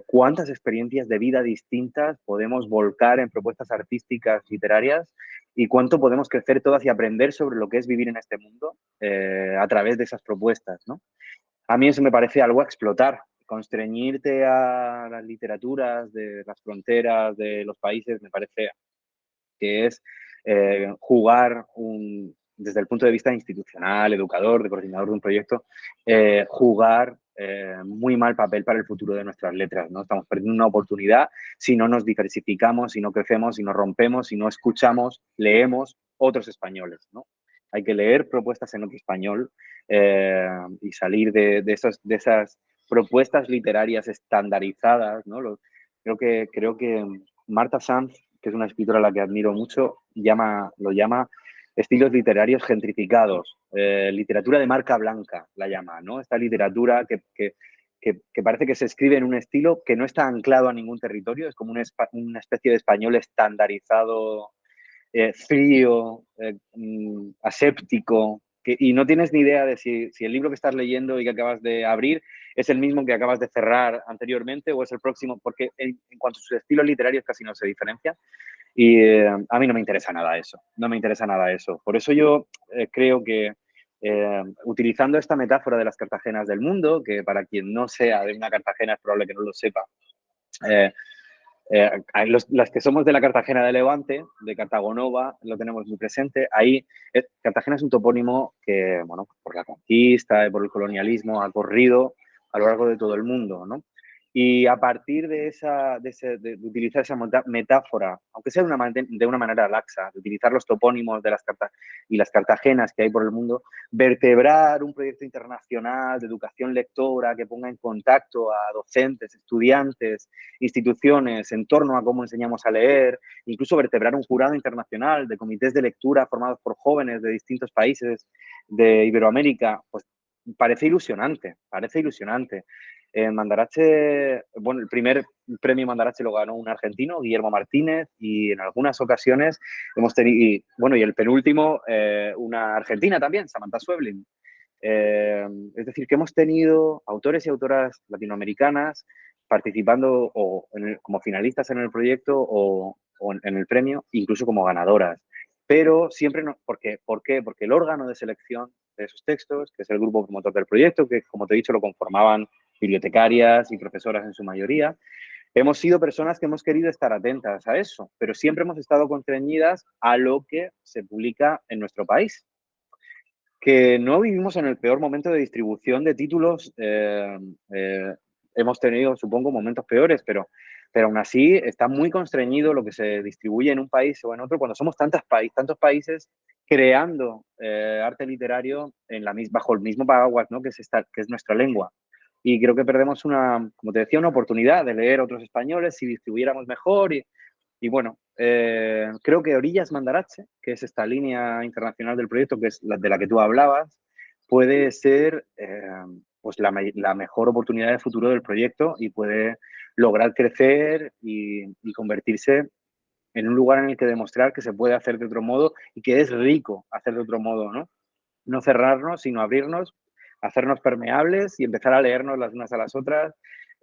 ¿Cuántas experiencias de vida distintas podemos volcar en propuestas artísticas, literarias? ¿Y cuánto podemos crecer todas y aprender sobre lo que es vivir en este mundo a través de esas propuestas, ¿no? A mí eso me parece algo a explotar. Constreñirte a las literaturas de las fronteras de los países me parece que es jugar desde el punto de vista institucional, educador, de coordinador de un proyecto, jugar muy mal papel para el futuro de nuestras letras, ¿no? Estamos perdiendo una oportunidad si no nos diversificamos, si no crecemos, si no rompemos, si no escuchamos, leemos otros españoles, ¿no? Hay que leer propuestas en otro español y salir de esas propuestas literarias estandarizadas, ¿no? Creo que Marta Sanz, que es una escritora a la que admiro mucho, lo llama estilos literarios gentrificados, literatura de marca blanca, la llama, ¿no? Esta literatura que parece que se escribe en un estilo que no está anclado a ningún territorio, es como una especie de español estandarizado, frío, aséptico, y no tienes ni idea de si el libro que estás leyendo y que acabas de abrir es el mismo que acabas de cerrar anteriormente o es el próximo, porque en cuanto a sus estilos literarios casi no se diferencian. Y a mí no me interesa nada eso, no me interesa nada eso. Por eso yo creo que utilizando esta metáfora de las Cartagenas del mundo, que para quien no sea de una Cartagena es probable que no lo sepa, eh, las que somos de la Cartagena de Levante, de Cartagonova, lo tenemos muy presente. Ahí, Cartagena es un topónimo que, bueno, por la conquista y por el colonialismo ha corrido a lo largo de todo el mundo, ¿no? Y a partir de utilizar esa metáfora, aunque sea de una manera laxa, de utilizar los topónimos de y las cartagenas que hay por el mundo, vertebrar un proyecto internacional de educación lectora que ponga en contacto a docentes, estudiantes, instituciones en torno a cómo enseñamos a leer, incluso vertebrar un jurado internacional de comités de lectura formados por jóvenes de distintos países de Iberoamérica, pues parece ilusionante, parece ilusionante. En Mandarache, bueno, el primer premio Mandarache lo ganó un argentino, Guillermo Martínez, y en algunas ocasiones hemos tenido, bueno, y el penúltimo, una argentina también, Samantha Schweblin. Es decir, que hemos tenido autores y autoras latinoamericanas participando como finalistas en el proyecto o en el premio, incluso como ganadoras. Pero siempre no, ¿por qué? Porque el órgano de selección de esos textos, que es el grupo promotor del proyecto, que como te he dicho lo conformaban bibliotecarias y profesoras en su mayoría, hemos sido personas que hemos querido estar atentas a eso, pero siempre hemos estado constreñidas a lo que se publica en nuestro país. que no vivimos en el peor momento de distribución de títulos. Hemos tenido, supongo, momentos peores, pero aún así está muy constreñido lo que se distribuye en un país o en otro cuando somos tantos países creando arte literario bajo el mismo paraguas, ¿no? Que es nuestra lengua. Y creo que perdemos como te decía, una oportunidad de leer otros españoles si distribuyéramos mejor. Y bueno, creo que Orillas Mandarache, que es esta línea internacional del proyecto, que es de la que tú hablabas, puede ser pues la mejor oportunidad de futuro del proyecto y puede lograr crecer y convertirse en un lugar en el que demostrar que se puede hacer de otro modo y que es rico hacer de otro modo, ¿no? No cerrarnos, sino abrirnos, hacernos permeables y empezar a leernos las unas a las otras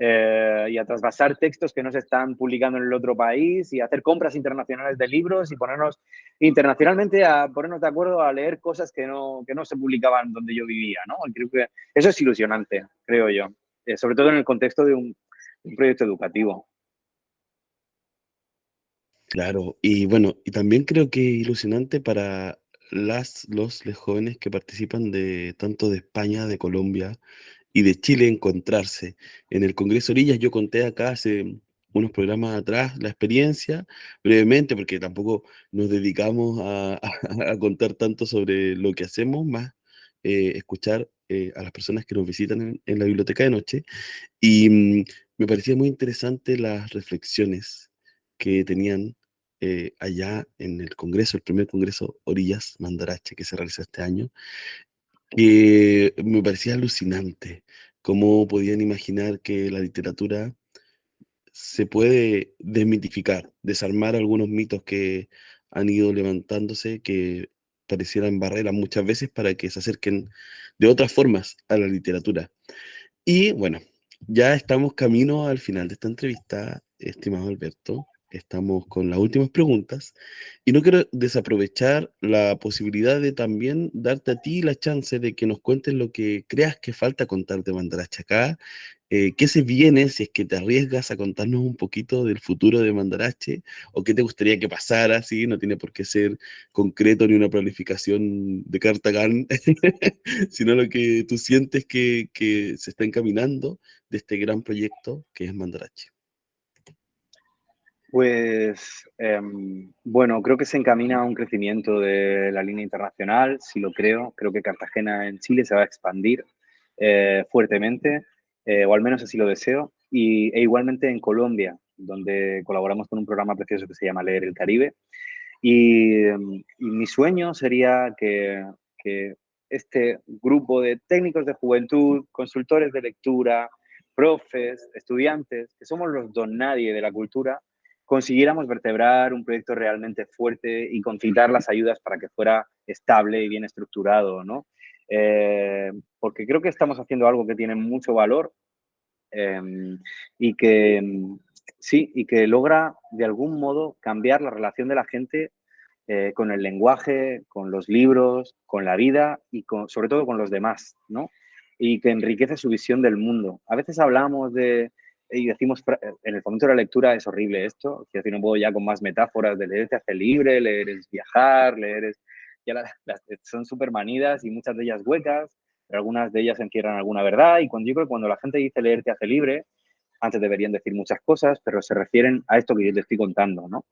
y a trasvasar textos que no se están publicando en el otro país y hacer compras internacionales de libros y ponernos internacionalmente a ponernos de acuerdo a leer cosas que no se publicaban donde yo vivía, ¿no? Y creo que eso es ilusionante, creo yo, sobre todo en el contexto de un proyecto educativo. Claro, y bueno, y también creo que ilusionante para los jóvenes que participan de tanto de España, de Colombia y de Chile encontrarse. En el Congreso Orillas yo conté acá hace unos programas atrás la experiencia, brevemente, porque tampoco nos dedicamos a contar tanto sobre lo que hacemos, más escuchar a las personas que nos visitan en la biblioteca de noche. Y me parecía muy interesante las reflexiones que tenían allá en el Congreso, el primer Congreso Orillas Mandarache que se realizó este año, que me parecía alucinante cómo podían imaginar que la literatura se puede desmitificar, desarmar algunos mitos que han ido levantándose, que parecieran barreras muchas veces para que se acerquen de otras formas a la literatura. Y bueno, ya estamos camino al final de esta entrevista, estimado Alberto. Estamos con las últimas preguntas y no quiero desaprovechar la posibilidad de también darte a ti la chance de que nos cuentes lo que creas que falta contar de Mandarache acá, qué se viene si es que te arriesgas a contarnos un poquito del futuro de Mandarache o qué te gustaría que pasara, ¿sí? No tiene por qué ser concreto ni una planificación de Cartagán, sino lo que tú sientes que se está encaminando de este gran proyecto que es Mandarache. Pues bueno, creo que se encamina a un crecimiento de la línea internacional, sí lo creo. Creo que Cartagena en Chile se va a expandir fuertemente, o al menos así lo deseo. E igualmente en Colombia, donde colaboramos con un programa precioso que se llama Leer el Caribe. Y mi sueño sería que este grupo de técnicos de juventud, consultores de lectura, profes, estudiantes, que somos los don nadie de la cultura, consiguiéramos vertebrar un proyecto realmente fuerte y concitar las ayudas para que fuera estable y bien estructurado, ¿no? Porque creo que estamos haciendo algo que tiene mucho valor eh, y que sí, y que logra de algún modo cambiar la relación de la gente con el lenguaje, con los libros, con la vida y sobre todo con los demás, ¿no? Y que enriquece su visión del mundo. A veces hablamos y decimos, en el fomento de la lectura es horrible esto, que decir, no puedo ya con más metáforas de leer te hace libre, leer es viajar, ya son súper manidas y muchas de ellas huecas, pero algunas de ellas encierran alguna verdad y yo creo que cuando la gente dice leer te hace libre, antes deberían decir muchas cosas, pero se refieren a esto que yo te estoy contando, ¿no?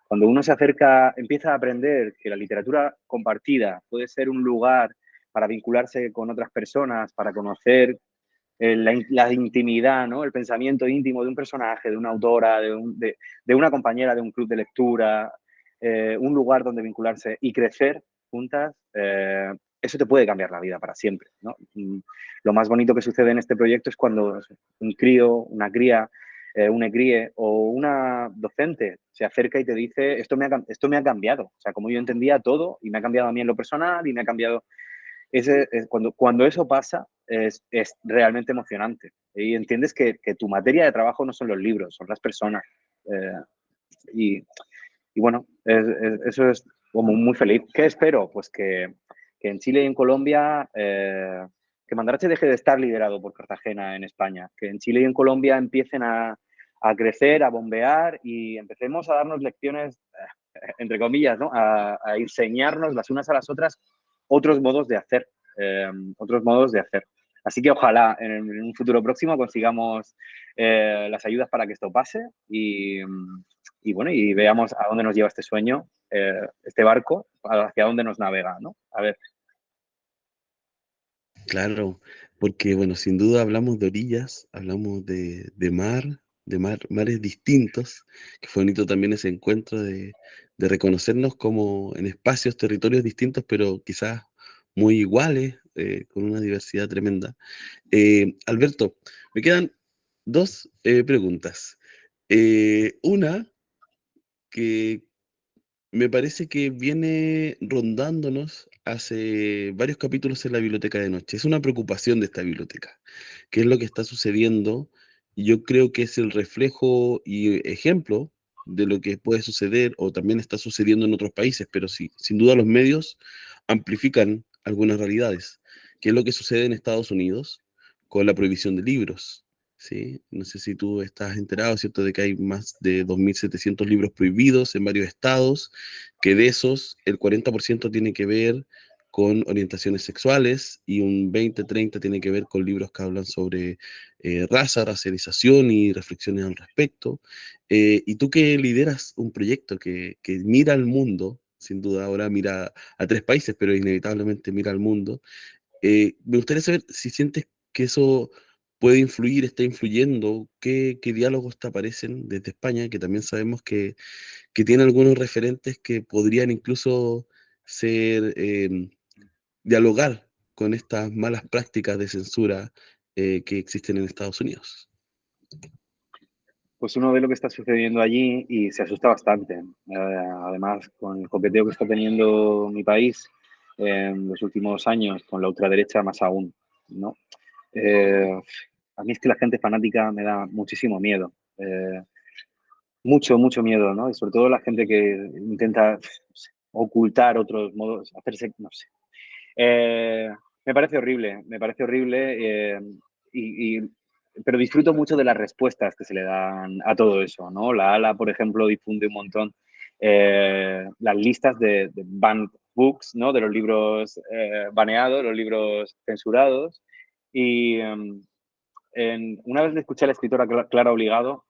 Cuando uno se acerca, empieza a aprender que la literatura compartida puede ser un lugar para vincularse con otras personas, para conocer la intimidad, ¿no? El pensamiento íntimo de un personaje, de una autora, de una compañera de un club de lectura, un lugar donde vincularse y crecer juntas, eso te puede cambiar la vida para siempre, ¿no? Lo más bonito que sucede en este proyecto es cuando un crío, una cría, un ECRIE o una docente se acerca y te dice, esto me ha cambiado. O sea, como yo entendía todo y me ha cambiado a mí en lo personal y me ha cambiado. Cuando eso pasa es realmente emocionante. Y entiendes que tu materia de trabajo no son los libros, son las personas. Eh, y, y, bueno, eso es como muy feliz. ¿Qué espero? Pues que en Chile y en Colombia que Mandarache deje de estar liderado por Cartagena en España, que en Chile y en Colombia empiecen a crecer, a bombear y empecemos a darnos lecciones, entre comillas, ¿no? A enseñarnos las unas a las otras otros modos de hacer, otros modos de hacer. Así que ojalá en un futuro próximo consigamos las ayudas para que esto pase y bueno, y veamos a dónde nos lleva este sueño, este barco, hacia dónde nos navega, ¿no? A ver. Claro, porque bueno, sin duda hablamos de orillas, hablamos mares distintos, que fue bonito también ese encuentro de reconocernos como en espacios, territorios distintos, pero quizás muy iguales, con una diversidad tremenda. Alberto, me quedan dos preguntas. Una que me parece que viene rondándonos hace varios capítulos en la biblioteca de noche. Es una preocupación de esta biblioteca. ¿Qué es lo que está sucediendo? Y yo creo que es el reflejo y ejemplo de lo que puede suceder o también está sucediendo en otros países, pero sí, sin duda los medios amplifican algunas realidades. ¿Qué es lo que sucede en Estados Unidos con la prohibición de libros? ¿Sí? No sé si tú estás enterado, ¿cierto?, de que hay más de 2.700 libros prohibidos en varios estados, que de esos el 40% tiene que ver con orientaciones sexuales y un 20-30 tiene que ver con libros que hablan sobre raza, racialización y reflexiones al respecto. Y tú que lideras un proyecto que mira al mundo, sin duda ahora mira a tres países, pero inevitablemente mira al mundo, me gustaría saber si sientes que eso puede influir, está influyendo, qué diálogos te aparecen desde España, que también sabemos que tiene algunos referentes que podrían incluso ser, dialogar con estas malas prácticas de censura que existen en Estados Unidos. Pues uno ve lo que está sucediendo allí y se asusta bastante. Además, con el coqueteo que está teniendo mi país en los últimos años, con la ultraderecha más aún, ¿no? Eh, a mí es que la gente fanática me da muchísimo miedo. Mucho, mucho miedo, ¿no? Y sobre todo la gente que intenta, no sé, ocultar otros modos, hacerse, no sé. Eh, me parece horrible, pero disfruto mucho de las respuestas que se le dan a todo eso, ¿no? La ALA, por ejemplo, difunde un montón las listas de banned books, ¿no? De los libros baneados, los libros censurados. Y una vez le escuché a la escritora Clara Obligado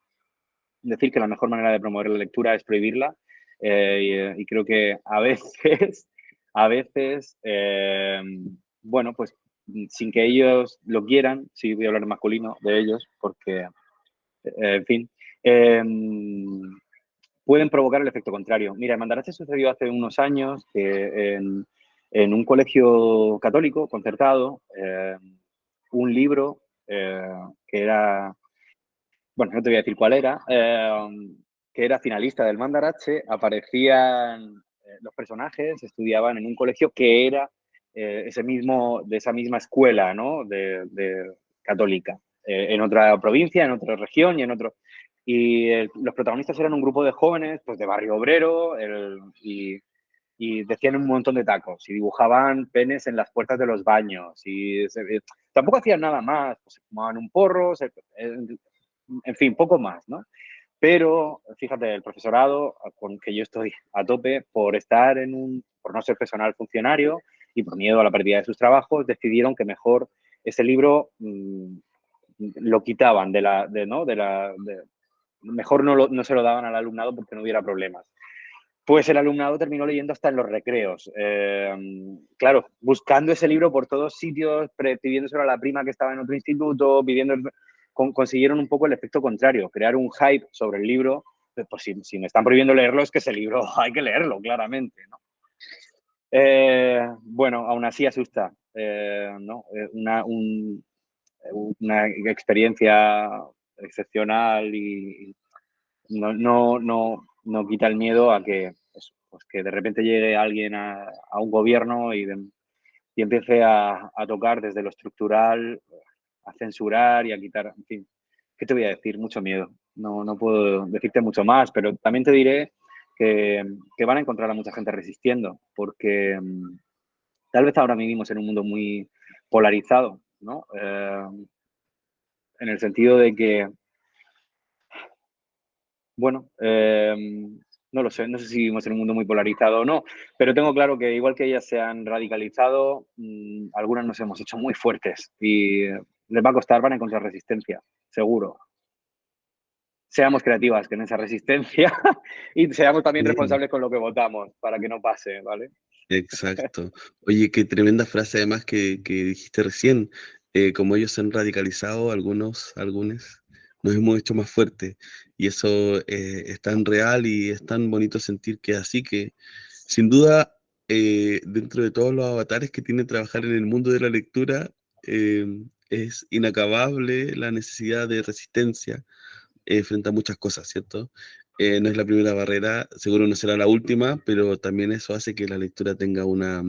decir que la mejor manera de promover la lectura es prohibirla. Y creo que a veces, a veces, bueno, pues sin que ellos lo quieran, sí voy a hablar en masculino de ellos, porque, en fin, eh, pueden provocar el efecto contrario. Mira, en Mandarache sucedió hace unos años que en un colegio católico concertado, un libro que era, bueno, no te voy a decir cuál era, que era finalista del Mandarache, aparecían los personajes, estudiaban en un colegio que era de esa misma escuela, ¿no? de católica, en otra provincia, en otra región y en otro. Y los protagonistas eran un grupo de jóvenes, pues de barrio obrero, y decían un montón de tacos y dibujaban penes en las puertas de los baños y tampoco hacían nada más, pues se fumaban un porro, en fin, poco más, ¿no? Pero fíjate, el profesorado, con que yo estoy a tope por por no ser personal funcionario y por miedo a la pérdida de sus trabajos, decidieron que mejor ese libro lo quitaban ¿no? Mejor no se lo daban al alumnado porque no hubiera problemas. Pues el alumnado terminó leyendo hasta en los recreos. Claro, buscando ese libro por todos sitios, pidiéndoselo a la prima que estaba en otro instituto, consiguieron un poco el efecto contrario, crear un hype sobre el libro. Pues si me están prohibiendo leerlo, es que ese libro hay que leerlo, claramente, ¿no? Bueno, aún así asusta, ¿no? Una experiencia excepcional y no quita el miedo a que, pues que de repente llegue alguien a un gobierno y empiece a tocar desde lo estructural, a censurar y a quitar, en fin. ¿Qué te voy a decir? Mucho miedo. No puedo decirte mucho más, pero también te diré que van a encontrar a mucha gente resistiendo, porque tal vez ahora vivimos en un mundo muy polarizado, ¿no? En el sentido de que, bueno, No lo sé, no sé si vivimos en un mundo muy polarizado o no, pero tengo claro que igual que ellas se han radicalizado, algunas nos hemos hecho muy fuertes y les va a costar, van a encontrar resistencia, seguro. Seamos creativas en esa resistencia y seamos también Sí, responsables con lo que votamos para que no pase, ¿vale? exacto. Oye, qué tremenda frase además que dijiste recién. Como ellos se han radicalizado, algunos, nos hemos hecho más fuertes. Y eso es tan real y es tan bonito sentir que es así que, sin duda, dentro de todos los avatares que tiene trabajar en el mundo de la lectura, eh, es inacabable la necesidad de resistencia frente a muchas cosas, ¿cierto? No es la primera barrera, seguro no será la última, pero también eso hace que la lectura tenga una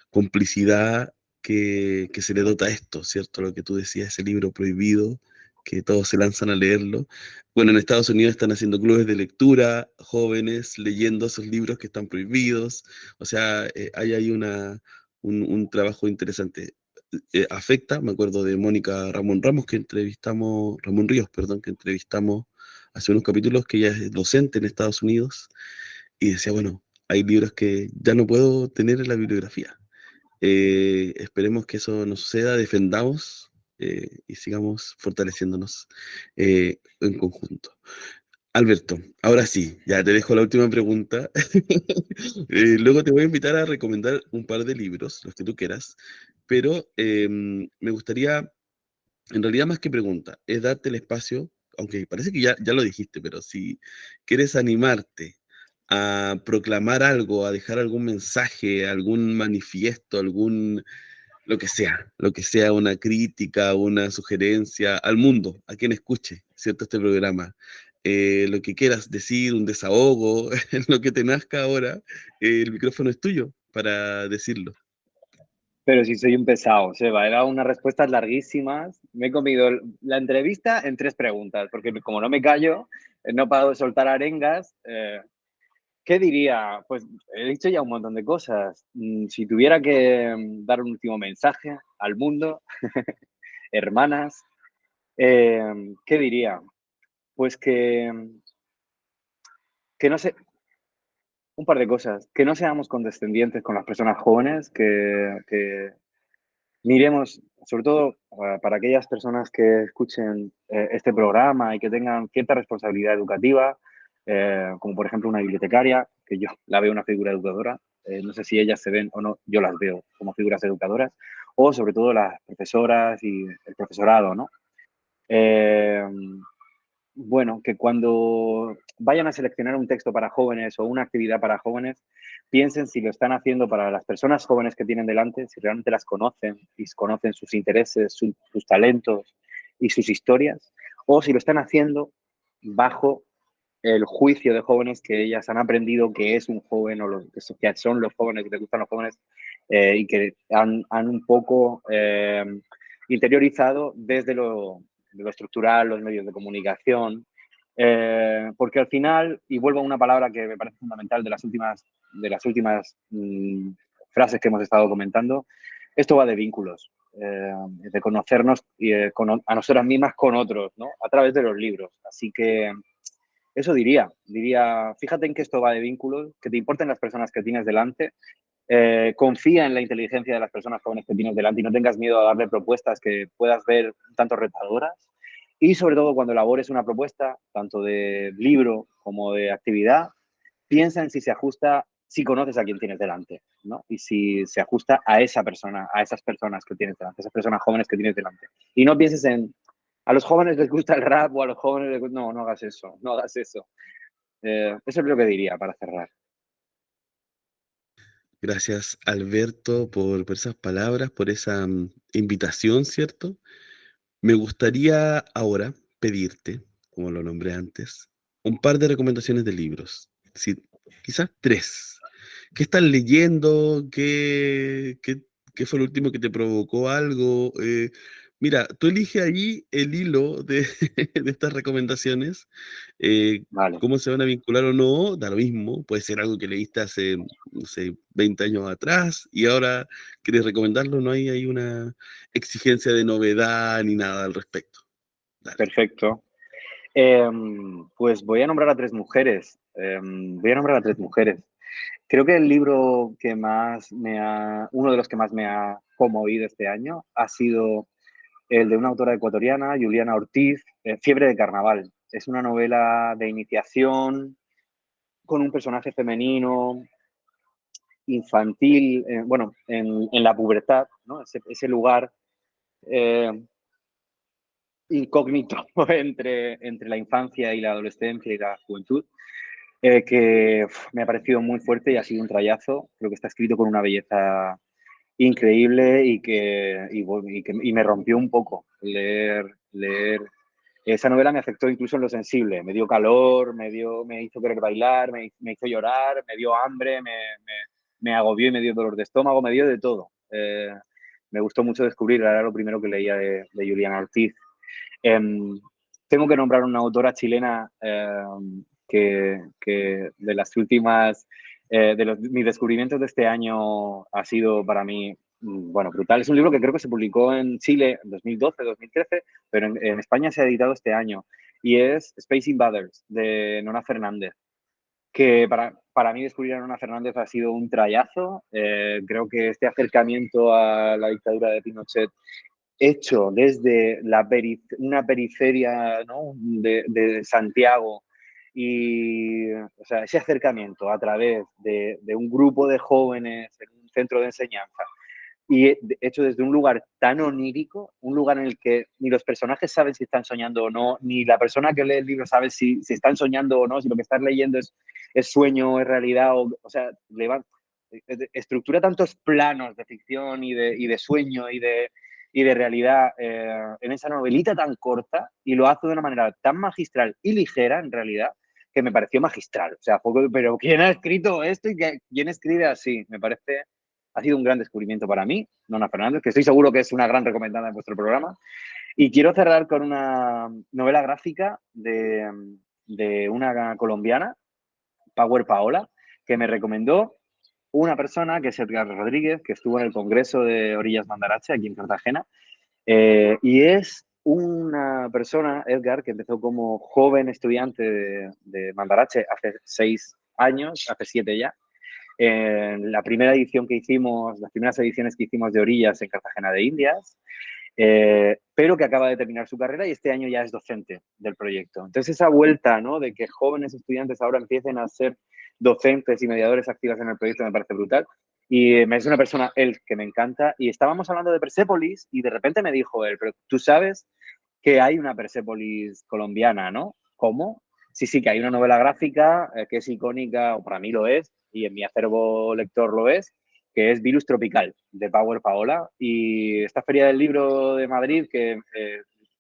complicidad que se le dota a esto, ¿cierto? Lo que tú decías, ese libro prohibido, que todos se lanzan a leerlo. Bueno, en Estados Unidos están haciendo clubes de lectura, jóvenes leyendo esos libros que están prohibidos, o sea, hay ahí un trabajo interesante. Afecta, me acuerdo de Mónica Ramón Ramos, que entrevistamos, Ramón Ríos, perdón, que entrevistamos hace unos capítulos, que ella es docente en Estados Unidos, y decía, bueno, hay libros que ya no puedo tener en la bibliografía. Esperemos que eso no suceda, defendamos y sigamos fortaleciéndonos en conjunto. Alberto, ahora sí, ya te dejo la última pregunta. Luego te voy a invitar a recomendar un par de libros, los que tú quieras, pero me gustaría, en realidad más que pregunta, es darte el espacio, aunque parece que ya lo dijiste, pero si quieres animarte a proclamar algo, a dejar algún mensaje, algún manifiesto, lo que sea una crítica, una sugerencia al mundo, a quien escuche, ¿cierto? Este programa. Lo que quieras decir, un desahogo, lo que te nazca ahora, el micrófono es tuyo para decirlo. Pero si soy un pesado, Seba, era unas respuestas larguísimas. Me he comido la entrevista en 3 preguntas, porque como no me callo, no paro de soltar arengas. ¿Qué diría? Pues he dicho ya un montón de cosas. Si tuviera que dar un último mensaje al mundo, hermanas, ¿qué diría? Pues que no sé, un par de cosas. Que no seamos condescendientes con las personas jóvenes, que miremos, sobre todo para aquellas personas que escuchen este programa y que tengan cierta responsabilidad educativa, como por ejemplo una bibliotecaria, que yo la veo una figura educadora, no sé si ellas se ven o no, yo las veo como figuras educadoras, o sobre todo las profesoras y el profesorado, ¿no? Eh, bueno, que cuando vayan a seleccionar un texto para jóvenes o una actividad para jóvenes, piensen si lo están haciendo para las personas jóvenes que tienen delante, si realmente las conocen y conocen sus intereses, sus talentos y sus historias, o si lo están haciendo bajo el juicio de jóvenes que ellas han aprendido que es un joven o que son los jóvenes, que les gustan los jóvenes y que han un poco interiorizado desde lo estructural, los medios de comunicación, porque al final, y vuelvo a una palabra que me parece fundamental de las últimas frases que hemos estado comentando, esto va de vínculos, de conocernos y, a nosotras mismas con otros, ¿no? A través de los libros. Así que eso diría, fíjate en que esto va de vínculos, que te importen las personas que tienes delante, confía en la inteligencia de las personas jóvenes que tienes delante y no tengas miedo a darle propuestas que puedas ver un tanto retadoras. Y sobre todo cuando elabores una propuesta, tanto de libro como de actividad, piensa en si se ajusta, si conoces a quien tienes delante, ¿no? Y si se ajusta a esa persona, a esas personas que tienes delante, a esas personas jóvenes que tienes delante. Y no pienses en, a los jóvenes les gusta el rap o a los jóvenes les gusta... No, no hagas eso, no hagas eso. Eso es lo que diría para cerrar. Gracias, Alberto, por esas palabras, por esa invitación, ¿cierto? Me gustaría ahora pedirte, como lo nombré antes, un par de recomendaciones de libros. Sí, quizás tres. ¿Qué estás leyendo? ¿Qué fue lo último que te provocó algo? Mira, tú elige ahí el hilo de, de estas recomendaciones. Vale. ¿Cómo se van a vincular o no? Da lo mismo. Puede ser algo que leíste hace, no sé, 20 años atrás y ahora quieres recomendarlo. No hay una exigencia de novedad ni nada al respecto. Dale. Perfecto. Pues voy a nombrar a tres mujeres. Creo que el libro que uno de los que más me ha conmovido este año ha sido el de una autora ecuatoriana, Juliana Ortiz, Fiebre de Carnaval. Es una novela de iniciación con un personaje femenino, infantil, en la pubertad, ¿no? Ese lugar eh, incógnito entre la infancia y la adolescencia y la juventud, que me ha parecido muy fuerte y ha sido un trayazo. Creo que está escrito con una belleza increíble y me rompió un poco leer. Esa novela me afectó incluso en lo sensible. Me dio calor, me hizo querer bailar, me hizo llorar, me dio hambre, me agobió y me dio dolor de estómago, me dio de todo. Me gustó mucho descubrir, era lo primero que leía de Juliana Ortiz. Tengo que nombrar una autora chilena que de las últimas, mis descubrimientos de este año ha sido para mí, bueno, brutal. Es un libro que creo que se publicó en Chile en 2012, 2013, pero en España se ha editado este año y es Space Invaders de Nona Fernández, que para mí descubrir a Nona Fernández ha sido un trayazo. Creo que este acercamiento a la dictadura de Pinochet hecho desde una periferia, ¿no? de Santiago y, o sea, ese acercamiento a través de un grupo de jóvenes en un centro de enseñanza y hecho desde un lugar tan onírico, un lugar en el que ni los personajes saben si están soñando o no, ni la persona que lee el libro sabe si están soñando o no, si lo que estás leyendo es sueño, es realidad, o sea, estructura tantos planos de ficción y de sueño y de realidad en esa novelita tan corta y lo hace de una manera tan magistral y ligera, en realidad, que me pareció magistral. O sea, pero ¿quién ha escrito esto y quién escribe así? Me parece, ha sido un gran descubrimiento para mí, Nona Fernández, que estoy seguro que es una gran recomendada en vuestro programa. Y quiero cerrar con una novela gráfica de una colombiana, Power Paola, que me recomendó una persona, que es Edgar Rodríguez, que estuvo en el Congreso de Orillas Mandarache, aquí en Cartagena, y es una persona, Edgar, que empezó como joven estudiante de Mandarache hace 6 años, hace 7 ya. La primera edición que hicimos, las primeras ediciones que hicimos de Orillas en Cartagena de Indias, pero que acaba de terminar su carrera y este año ya es docente del proyecto. Entonces, esa vuelta, ¿no? De que jóvenes estudiantes ahora empiecen a ser docentes y mediadores activas en el proyecto me parece brutal. Y es una persona, él, que me encanta. Y estábamos hablando de Persépolis y de repente me dijo él, pero tú sabes que hay una Persépolis colombiana, ¿no? ¿Cómo? Sí, sí, que hay una novela gráfica que es icónica, o para mí lo es, y en mi acervo lector lo es, que es Virus Tropical, de Power Paola. Y esta Feria del Libro de Madrid, que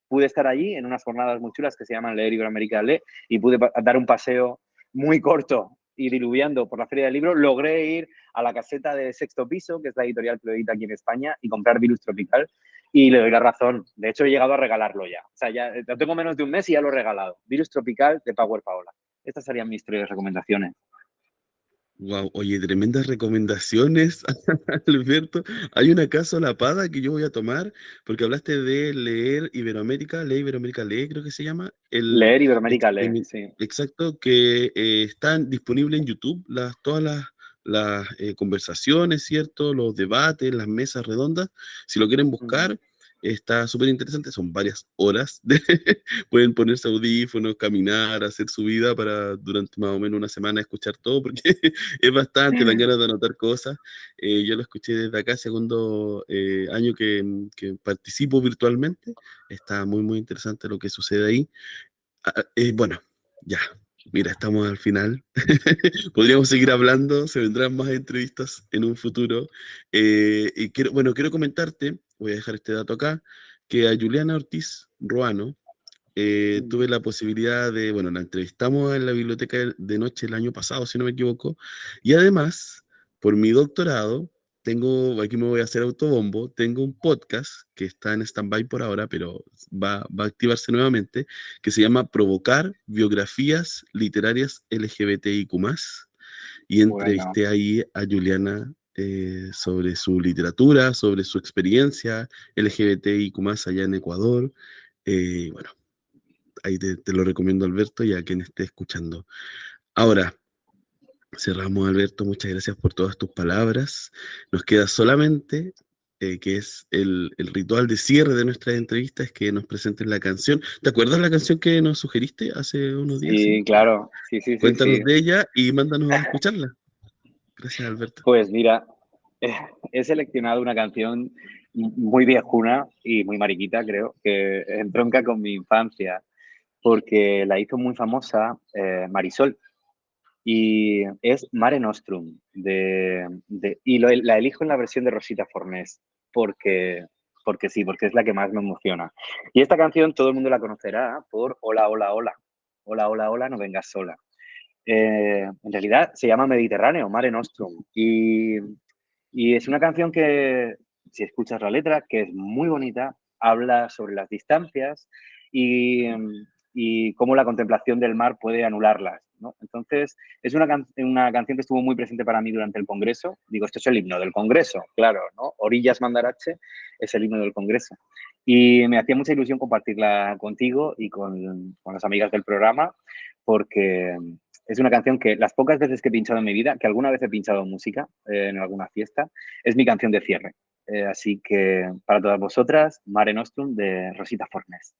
pude estar allí en unas jornadas muy chulas que se llaman Leer Iberoamérica Lee, y pude dar un paseo muy corto y diluviando por la Feria del Libro, logré ir a la caseta de Sexto Piso, que es la editorial que lo edita aquí en España, y comprar Virus Tropical. Y le doy la razón. De hecho, he llegado a regalarlo ya. O sea, ya lo tengo menos de un mes y ya lo he regalado. Virus Tropical de Power Paola. Estas serían mis 3 recomendaciones. Wow, oye, tremendas recomendaciones, Alberto. Hay una casa solapada que yo voy a tomar, porque hablaste de Leer Iberoamérica Lee, creo que se llama. Leer Iberoamérica Lee, sí. Exacto, que están disponibles en YouTube todas las conversaciones, ¿cierto? Los debates, las mesas redondas. Si lo quieren buscar, está súper interesante. Son varias horas. Pueden ponerse audífonos, caminar, hacer su vida para durante más o menos una semana escuchar todo, porque es bastante, dan ganas de anotar cosas. Yo lo escuché desde acá, segundo año que participo virtualmente. Está muy, muy interesante lo que sucede ahí. Bueno, ya, mira, estamos al final. Podríamos seguir hablando, se vendrán más entrevistas en un futuro. Y quiero comentarte, voy a dejar este dato acá, que a Juliana Ortiz Ruano, tuve la posibilidad bueno, la entrevistamos en la biblioteca de noche el año pasado, si no me equivoco, y además, por mi doctorado, aquí me voy a hacer autobombo, tengo un podcast que está en stand-by por ahora, pero va a activarse nuevamente, que se llama Provocar Biografías Literarias LGBTIQ+, y Bueno, entrevisté ahí a Juliana sobre su literatura, sobre su experiencia LGBTIQ+, allá en Ecuador. Bueno, ahí te lo recomiendo, Alberto, y a quien esté escuchando. Ahora, cerramos, Alberto, muchas gracias por todas tus palabras. Nos queda solamente, que es el ritual de cierre de nuestra entrevista, es que nos presentes la canción. ¿Te acuerdas la canción que nos sugeriste hace unos días? Sí, claro, sí, sí, sí, Cuéntanos sí. de ella y mándanos a escucharla. Gracias, Alberto. Pues mira, he seleccionado una canción muy viejuna y muy mariquita, creo, que entronca con mi infancia, porque la hizo muy famosa Marisol. Y es Mare Nostrum. La elijo en la versión de Rosita Fornés, porque sí, porque es la que más me emociona. Y esta canción todo el mundo la conocerá por Hola, hola, hola. Hola, hola, hola, no vengas sola. En realidad se llama Mediterráneo, Mare Nostrum. Y es una canción que, si escuchas la letra, que es muy bonita, habla sobre las distancias y, y cómo la contemplación del mar puede anularlas, ¿no? Entonces, es una canción que estuvo muy presente para mí durante el Congreso. Digo, esto es el himno del Congreso, claro, ¿no? Orillas Mandarache es el himno del Congreso. Y me hacía mucha ilusión compartirla contigo y con las amigas del programa, porque es una canción que las pocas veces que he pinchado en mi vida, que alguna vez he pinchado música en alguna fiesta, es mi canción de cierre. Así que para todas vosotras, Mare Nostrum de Rosita Fornés.